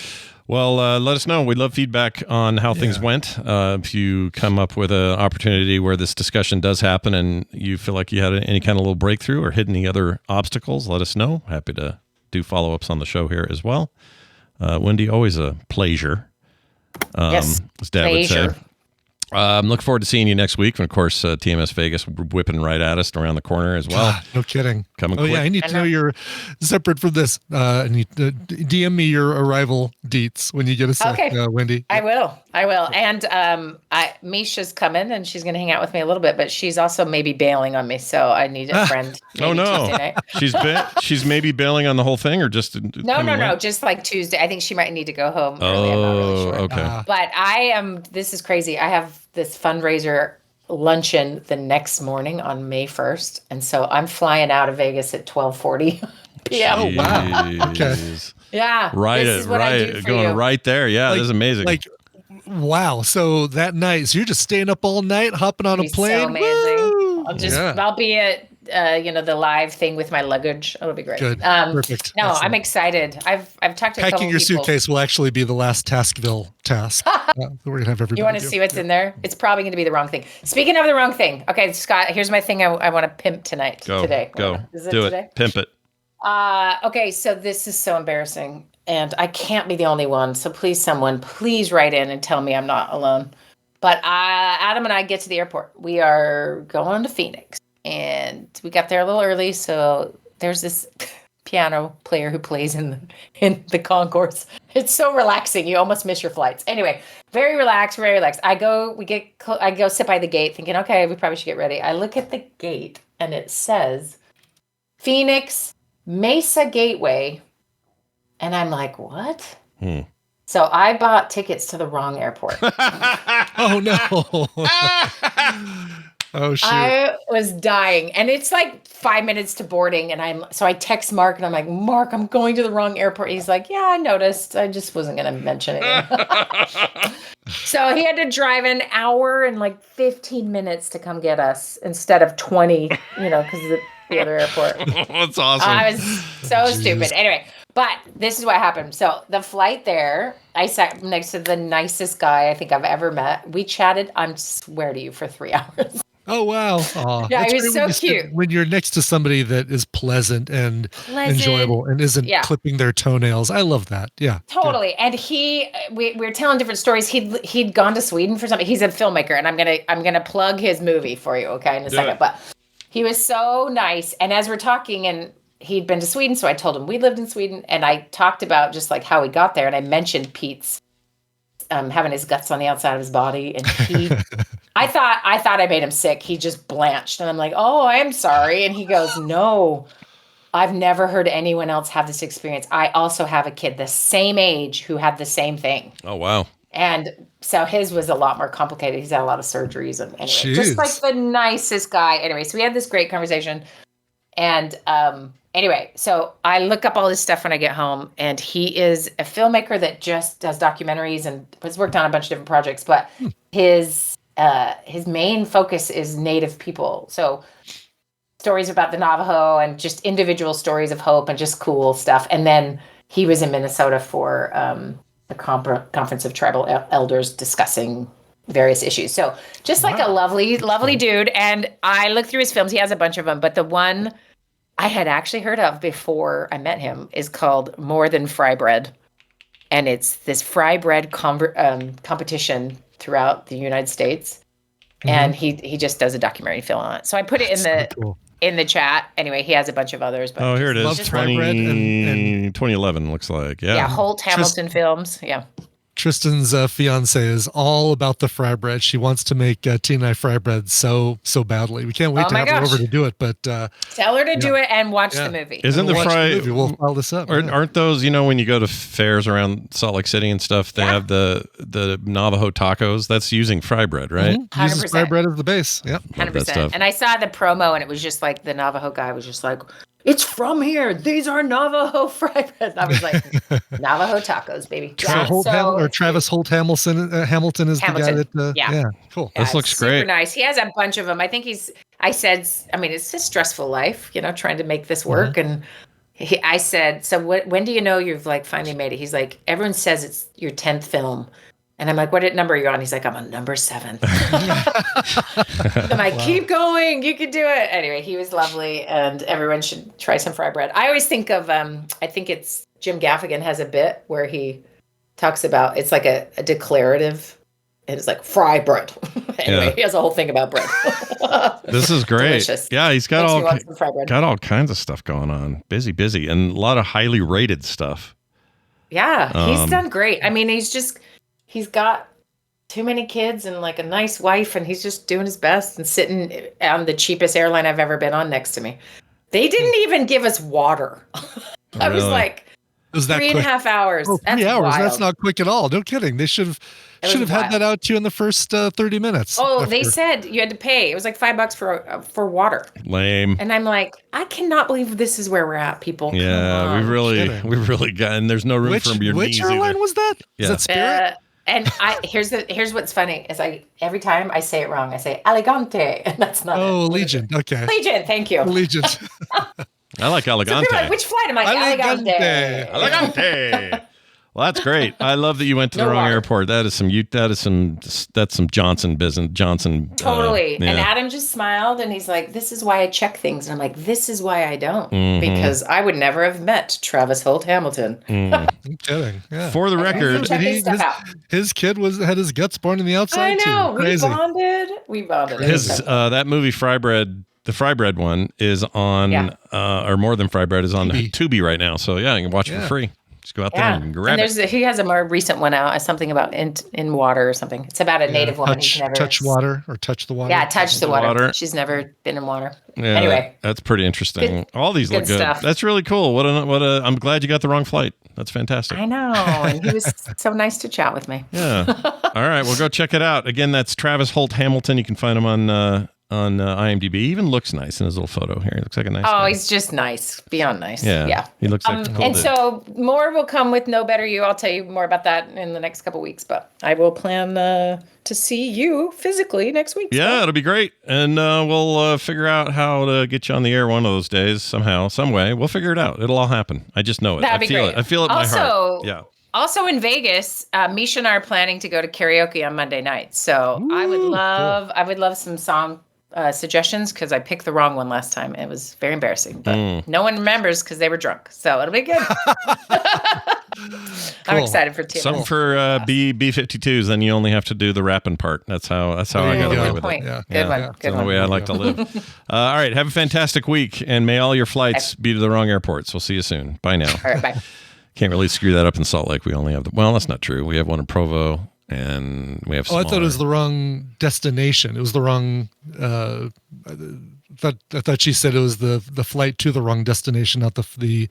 Well, let us know. We'd love feedback on how things went. If you come up with an opportunity where this discussion does happen and you feel like you had any kind of little breakthrough or hit any other obstacles, let us know. Happy to do follow-ups on the show here as well. Wendy, always a pleasure. Yes, as Dad would say. Look forward to seeing you next week. And of course, TMS Vegas whipping right at us around the corner as well. No kidding. Coming quick. Yeah, I need to know you're separate from this. I need to DM me your arrival dates when you get a sec, Wendy. I will. And Misha's coming, and she's going to hang out with me a little bit, but she's also maybe bailing on me, so I need a friend. Oh no, she's maybe bailing on the whole thing, or just no, just like Tuesday. I think she might need to go home. Early. I'm not really sure. Okay. But I am. This is crazy. I have this fundraiser luncheon the next morning on May 1st, and so I'm flying out of Vegas at 12:40 p.m. Oh wow! Okay. Yeah. Right. Going right there. Yeah, this is amazing. Wow. So that night, so you're just staying up all night, hopping on a plane. So amazing. I'll be at the live thing with my luggage. It'll be great. Good. Perfect. No, Excellent. I'm excited. I've talked to a couple Packing your people. suitcase will actually be the last Taskville task. We're gonna have everybody. You want to do. see what's in there? It's probably going to be the wrong thing. Speaking of the wrong thing, okay, Scott, here's my thing I want to pimp today. Go. Is it Do today? it. Pimp it. Okay, so this is so embarrassing, and I can't be the only one. So someone please write in and tell me I'm not alone. But Adam and I get to the airport. We are going to Phoenix, and we got there a little early. So there's this piano player who plays in the concourse. It's so relaxing. You almost miss your flights. Anyway, very relaxed, very relaxed. I go sit by the gate thinking, okay, we probably should get ready. I look at the gate and it says Phoenix Mesa Gateway. And I'm like, what? So I bought tickets to the wrong airport. Oh no. Oh shoot. I was dying. And it's like 5 minutes to boarding. And so I text Mark and I'm like, Mark, I'm going to the wrong airport. He's like, yeah, I noticed. I just wasn't going to mention it. So he had to drive an hour and like 15 minutes to come get us instead of 20, because of the other airport. That's awesome. I was so stupid. Anyway, but this is what happened. So the flight there, I sat next to the nicest guy I think I've ever met. We chatted, I swear to you, for 3 hours. Oh wow! Aw, yeah, that's he was great so cute. When you're next to somebody that is pleasant and enjoyable and isn't clipping their toenails, I love that. Yeah, totally. Yeah. And we were telling different stories. He'd gone to Sweden for something. He's a filmmaker, and I'm gonna plug his movie for you, okay, in a second. But he was so nice. And as we're talking, and he'd been to Sweden, so I told him we lived in Sweden, and I talked about just like how we got there, and I mentioned Pete's having his guts on the outside of his body, and he. I thought I made him sick. He just blanched. And I'm like, oh, I'm sorry. And he goes, no, I've never heard anyone else have this experience. I also have a kid the same age who had the same thing. Oh, wow. And so his was a lot more complicated. He's had a lot of surgeries. And anyway, just like the nicest guy. Anyway, so we had this great conversation. And anyway, so I look up all this stuff when I get home. And he is a filmmaker that just does documentaries and has worked on a bunch of different projects. But his main focus is Native people. So stories about the Navajo and just individual stories of hope and just cool stuff. And then he was in Minnesota for the Conference of Tribal Elders discussing various issues. So just like a lovely, lovely dude. And I looked through his films. He has a bunch of them. But the one I had actually heard of before I met him is called More Than Fry Bread. And it's this fry bread competition throughout the United States, and he just does a documentary film on it. So I put it in the chat. Anyway, he has a bunch of others. But here it is. 2011 looks like. Yeah. Holt Hamilton Films. Yeah. Tristan's fiance is all about the fry bread. She wants to make Tina and I fry bread so badly. We can't wait to have her over to do it. But tell her to do it and watch the movie. Isn't the fry? We'll file this up. Aren't those? When you go to fairs around Salt Lake City and stuff, they have the Navajo tacos. That's using fry bread, right? Mm-hmm. Uses fry bread as the base. Yep. 100%. And I saw the promo, and it was just like the Navajo guy was just like, it's from here. These are Navajo fry bread. I was like, Navajo tacos, baby. Travis Holt Hamilton is the guy that. Yeah, cool. This looks great. Super nice. He has a bunch of them. I think it's a stressful life, trying to make this work. And I said, so when do you know you've like finally made it? He's like, everyone says it's your 10th film. And I'm like, what number are you on? He's like, I'm on number 7. I'm like, keep going. You can do it. Anyway, he was lovely, and everyone should try some fry bread. I always think of, I think it's Jim Gaffigan has a bit where he talks about, it's like a declarative, and it's like fry bread. Anyway, he has a whole thing about bread. This is great. Delicious. Yeah, he's got all kinds of stuff going on. Busy, and a lot of highly rated stuff. Yeah, he's done great. I mean, he's got too many kids and like a nice wife, and he's just doing his best and sitting on the cheapest airline I've ever been on next to me. They didn't even give us water. I was like, was that 3.5 hours. Oh, 3 hours. Wild. That's not quick at all. No kidding. They should have had that out to you in the first 30 minutes. Oh, they said you had to pay. It was like $5 for water. Lame. And I'm like, I cannot believe this is where we're at, people. Yeah, we really got, and there's no room for your knees. Which airline was that? Yeah. Is that Spirit? And here's what's funny is every time I say it wrong, I say elegante, and that's not. Oh, Allegiant. Okay. Allegiant. Thank you. Allegiant. I like So elegante. people are like, which flight am I? Elegante. Elegante. Well, that's great. I love that you went to the wrong airport. That's some Johnson business. Johnson. Totally. Yeah. And Adam just smiled and he's like, this is why I check things. And I'm like, this is why I don't. Because I would never have met Travis Holt Hamilton. I'm kidding. Yeah. For the record, his kid had his guts born in the outside. I know. Too. Crazy. We bonded. His that movie Fry Bread, the Fry Bread one is on, or More Than Fry Bread is on Tubi right now. So yeah, you can watch it for free. Just go out there and grab it. He has a more recent one out, something about in water or something. It's about a native woman who's never touch water or touch the water. Yeah, touch the water. She's never been in water. Yeah, anyway, that's pretty interesting. All these look good. Stuff. That's really cool. I'm glad you got the wrong flight. That's fantastic. I know, and he was so nice to chat with me. Yeah. All right, well, go check it out. Again, that's Travis Holt Hamilton. You can find him on IMDb. He even looks nice in his little photo here. He looks like a nice guy. He's just nice. Beyond nice. Yeah. He looks like a cool and dude. so more will come with No Better You. I'll tell you more about that in the next couple weeks, but I will plan to see you physically next week. Yeah, it'll be great. And we'll figure out how to get you on the air one of those days somehow, some way. We'll figure it out. It'll all happen. I just know it. That'd be great. I feel it in my heart. Yeah. Also in Vegas, Misha and I are planning to go to karaoke on Monday night. So I would love some song suggestions because I picked the wrong one last time. It was very embarrassing, but no one remembers because they were drunk. So it'll be good. I'm excited for TMS. Something for B52s, then you only have to do the rapping part. That's how I got away with it. Yeah. Good one. That's the only way I like to live. All right, have a fantastic week, and may all your flights be to the wrong airports. We'll see you soon. Bye now. All right, bye. Can't really screw that up in Salt Lake. We only have that's not true. We have one in Provo, and we have. I thought it was the wrong destination. It was the wrong. I thought she said it was the flight to the wrong destination, not the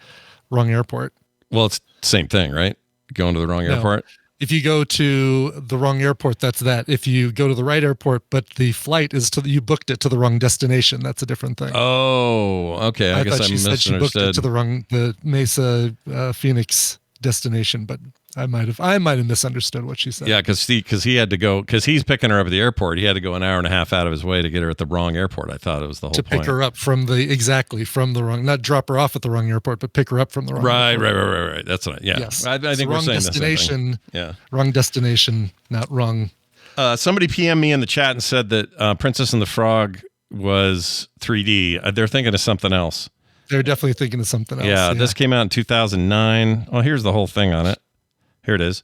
wrong airport. Well, it's the same thing, right? Going to the wrong airport. If you go to the wrong airport, that's that. If you go to the right airport, but the flight is you booked it to the wrong destination, that's a different thing. Oh, okay. I guess I said she booked it to misunderstood. the Mesa Phoenix destination, but I might have misunderstood what she said. Yeah, because he had to go because he's picking her up at the airport. He had to go an hour and a half out of his way to get her at the wrong airport. I thought it was the whole point. To pick her up from the wrong, not drop her off at the wrong airport, but pick her up from the wrong airport. Right. That's what. Yeah. Yes. I think we're wrong saying destination. the same thing. Yeah. Wrong destination, not wrong. Somebody PM'd me in the chat and said that Princess and the Frog was 3D. They're thinking of something else. They're definitely thinking of something else. Yeah, this came out in 2009. Well, here's the whole thing on it. Here it is.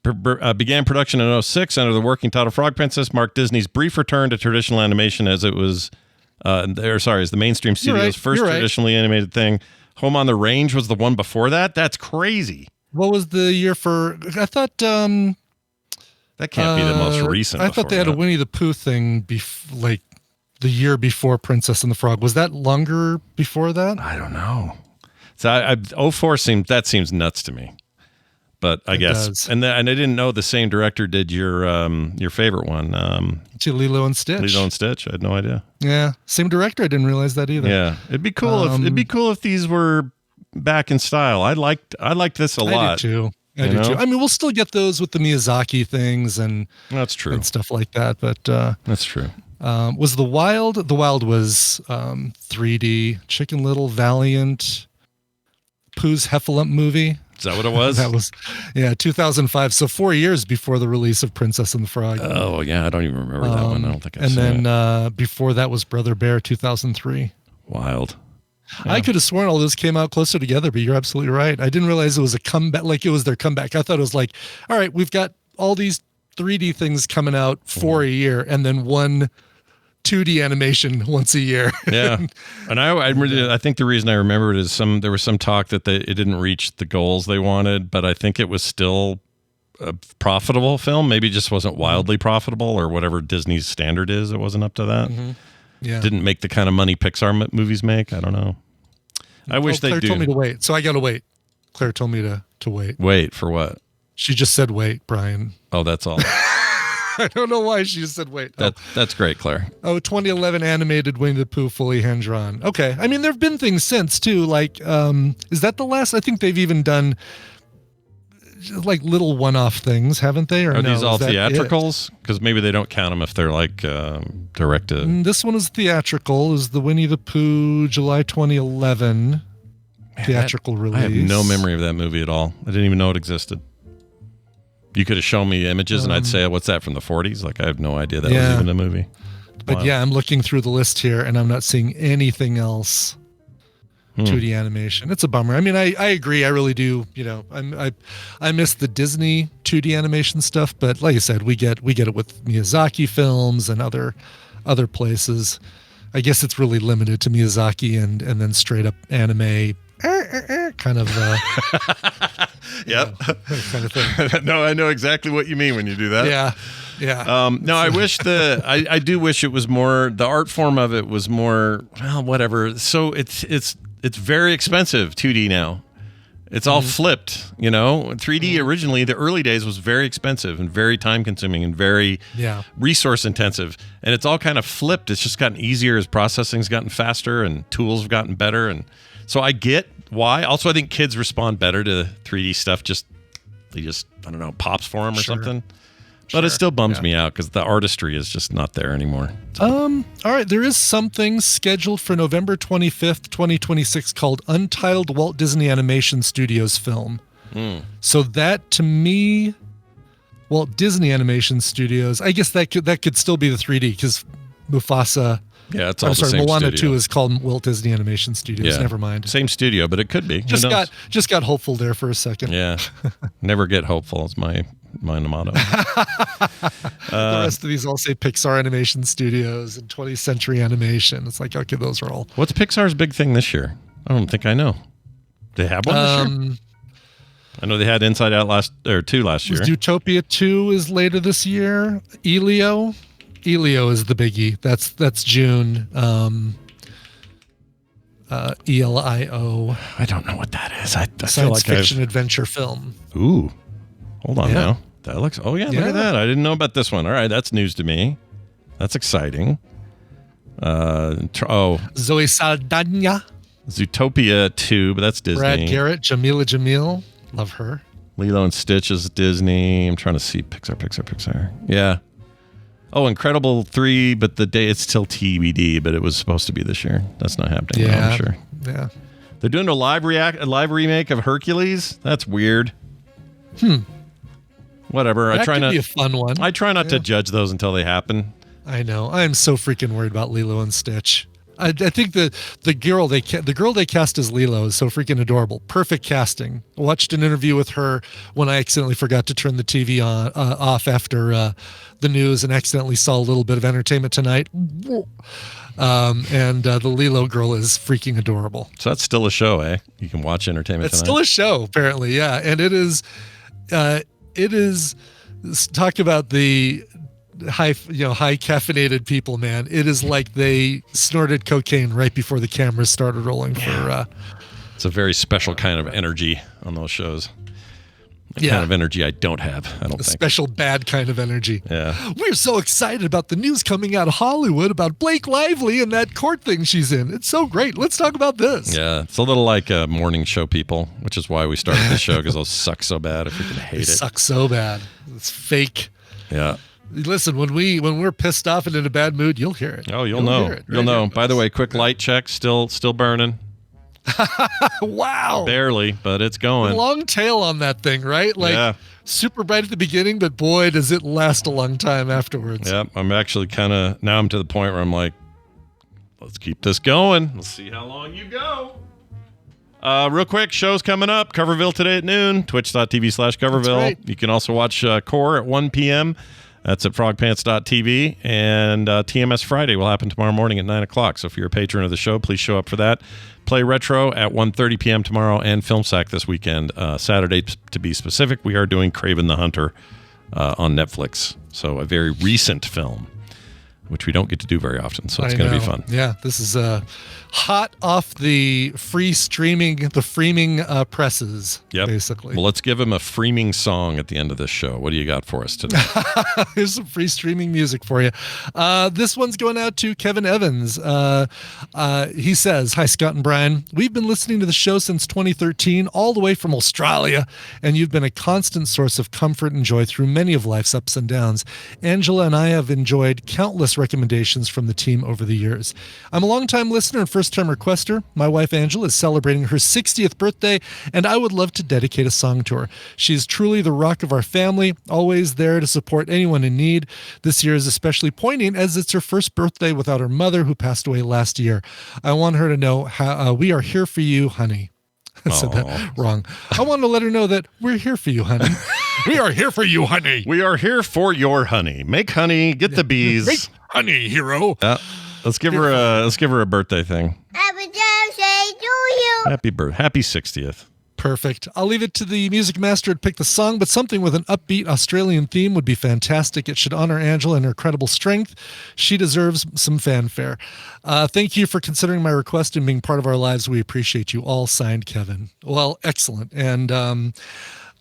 Began production in 2006 under the working title Frog Princess, marked Disney's brief return to traditional animation as it was, as the mainstream studio's first traditionally animated thing. Home on the Range was the one before that? That's crazy. What was the year for, I thought... that can't be the most recent. I thought they had a Winnie the Pooh thing the year before Princess and the Frog. Was that longer before that? I don't know. So 04 seems nuts to me. But I guess, and I didn't know the same director did your favorite one, to Lilo and Stitch. Lilo and Stitch. I had no idea. Yeah, same director. I didn't realize that either. Yeah, it'd be cool if these were back in style. I liked this a lot. I do too. I mean, we'll still get those with the Miyazaki things and that's true and stuff like that. But that's true. Was The Wild? The Wild was 3D. Chicken Little, Valiant, Pooh's Heffalump movie. Is that what it was? That was, 2005. So 4 years before the release of Princess and the Frog. Oh, yeah. I don't even remember that one. I don't think I've seen it. And then before that was Brother Bear, 2003. Wild. Yeah. I could have sworn all those came out closer together, but you're absolutely right. I didn't realize it was a comeback, like it was their comeback. I thought it was like, all right, we've got all these 3D things coming out for a year, and then one 2D animation once a year. Yeah. And I think the reason I remember it is there was some talk that it didn't reach the goals they wanted, but I think it was still a profitable film. Maybe it just wasn't wildly profitable or whatever Disney's standard is. It wasn't up to that. Mm-hmm. Yeah. Didn't make the kind of money Pixar movies make. I don't know. I wish they do. Claire told me to wait, so I got to wait. Claire told me to wait. Wait for what? She just said wait, Brian. Oh, that's all. I don't know why she just said wait. That's great, Claire. 2011 animated Winnie the Pooh, fully hand-drawn. Okay. I mean, there have been things since, too. Like, is that the last? I think they've even done like little one-off things, haven't they? Or Are no, these all is that theatricals? Because maybe they don't count them if they're like direct to. This one is theatrical. Is the Winnie the Pooh July 2011 theatrical release? I have no memory of that movie at all. I didn't even know it existed. You could have shown me images and I'd say, what's that, from the 40s? Like, I have no idea that was even a movie. But yeah, I'm looking through the list here and I'm not seeing anything else 2D animation. It's a bummer. I mean, I agree. I really do. You know, I miss the Disney 2D animation stuff, but like I said, we get it with Miyazaki films and other places. I guess it's really limited to Miyazaki and then straight up anime kind of yep. kind of thing. No, I know exactly what you mean when you do that. Yeah. No, I wish I do wish it was more, the art form of it was more, well, whatever. So it's very expensive 2D now. It's all flipped, you know. 3D originally, the early days, was very expensive and very time consuming and very resource intensive. And it's all kind of flipped. It's just gotten easier as processing's gotten faster and tools have gotten better. And so I get why. Also, I think kids respond better to 3D stuff. They just, I don't know, pops for them or something. But it still bums me out because the artistry is just not there anymore. All right, there is something scheduled for November 25th, 2026 called Untitled Walt Disney Animation Studios Film. So that, to me, Walt Disney Animation Studios, I guess that could still be the 3D because Mufasa. Yeah, it's all the same Moana studio. 2 is called Walt Disney Animation Studios. Yeah. Never mind. Same studio, but it could be. Just got hopeful there for a second. Yeah. Never get hopeful is my motto. The rest of these all say Pixar Animation Studios and 20th Century Animation. It's like, okay, those are all. What's Pixar's big thing this year? I don't think I know. They have one this year? I know they had Inside Out 2 last year. Zootopia 2 is later this year. Elio is the biggie. That's June. ELIO. I don't know what that is. I feel Science like fiction adventure film. Ooh. Hold on now. That looks... Oh, yeah, look at that. I didn't know about this one. All right, that's news to me. That's exciting. Zoe Saldana. Zootopia 2, but that's Disney. Brad Garrett, Jamila Jamil. Love her. Lilo and Stitch is Disney. I'm trying to see Pixar. Yeah. Oh, Incredible 3, but the day it's still TBD, but it was supposed to be this year. That's not happening. Yeah, now, I'm sure. Yeah. They're doing a live remake of Hercules. That's weird. Whatever. That could be a fun one. I try not to judge those until they happen. I know. I'm so freaking worried about Lilo and Stitch. I think the girl they cast as Lilo is so freaking adorable. Perfect casting. I watched an interview with her when I accidentally forgot to turn the TV off after the news and accidentally saw a little bit of Entertainment Tonight. And the Lilo girl is freaking adorable. So that's still a show, eh? You can watch Entertainment Tonight. It's still a show, apparently, yeah. And it is talk about the high caffeinated people, man. It is like they snorted cocaine right before the cameras started rolling. It's a very special kind of energy on those shows. Kind of energy I don't have, I don't think. Special bad kind of energy. Yeah. We're so excited about the news coming out of Hollywood about Blake Lively and that court thing she's in. It's so great. Let's talk about this. Yeah, it's a little like morning show people, which is why we started the show, because those suck so bad. I freaking hate it. Suck so bad. It's fake. Yeah. Listen, when we're pissed off and in a bad mood, you'll hear it. Oh, you'll know. Hear it. You'll know. By the way, quick light check. Still burning. Wow. Barely, but it's going. Long tail on that thing, right? Like super bright at the beginning, but boy, does it last a long time afterwards. Yep. I'm actually now I'm to the point where I'm like, let's keep this going. Let's see how long you go. Real quick, shows coming up. Coverville today at noon. Twitch.tv/Coverville. Right. You can also watch Core at 1 p.m. That's at frogpants.tv. And TMS Friday will happen tomorrow morning at 9 o'clock. So if you're a patron of the show, please show up for that. Play Retro at 1:30 p.m. tomorrow, and Film Sack this weekend. Saturday, to be specific, we are doing Craven the Hunter on Netflix. So a very recent film, which we don't get to do very often. So it's going to be fun. Yeah, this is hot off the freeming presses, basically. Well, let's give him a freeming song at the end of this show. What do you got for us today? Here's some free streaming music for you. This one's going out to Kevin Evans. He says, "Hi, Scott and Brian. We've been listening to the show since 2013, all the way from Australia, and you've been a constant source of comfort and joy through many of life's ups and downs. Angela and I have enjoyed countless recommendations from the team over the years. I'm a longtime listener and first-time requester. My wife, Angela, is celebrating her 60th birthday, and I would love to dedicate a song to her. She's truly the rock of our family, always there to support anyone in need. This year is especially poignant as it's her first birthday without her mother, who passed away last year. I want her to know how we are here for you, honey." I said that wrong. I want to let her know that we're here for you, honey. We are here for you, honey. We are here for your honey. Make honey, get the bees. Make honey, hero. Let's give her a birthday thing. Happy birthday to you. Happy 60th. Perfect. I'll leave it to the music master to pick the song, but something with an upbeat Australian theme would be fantastic. It should honor Angela and her credible strength. She deserves some fanfare. Thank you for considering my request and being part of our lives. We appreciate you all. Signed, Kevin. Well, excellent. And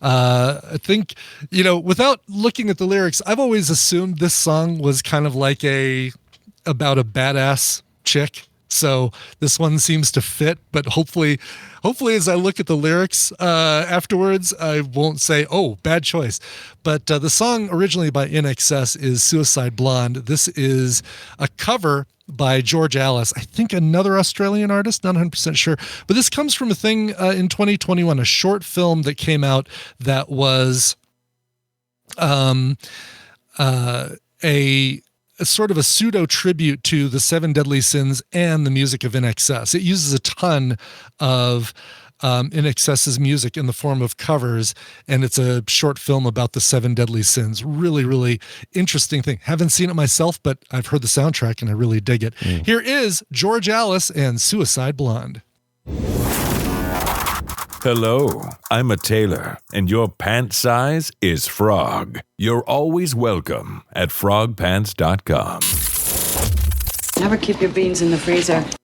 I think, without looking at the lyrics, I've always assumed this song was kind of like about a badass chick. So this one seems to fit, but hopefully as I look at the lyrics afterwards, I won't say, "Oh, bad choice." But the song originally by In Excess is Suicide Blonde. This is a cover by George Alice, I think another Australian artist, not 100% sure. But this comes from a thing in 2021, a short film that came out that was a sort of a pseudo tribute to the 7 Deadly Sins and the music of In Excess. It uses a ton of In Excess's music in the form of covers, and it's a short film about the 7 Deadly Sins. Really, really interesting thing. Haven't seen it myself, but I've heard the soundtrack and I really dig it. Here is George Alice and Suicide Blonde. Hello, I'm a tailor, and your pant size is frog. You're always welcome at frogpants.com. Never keep your beans in the freezer.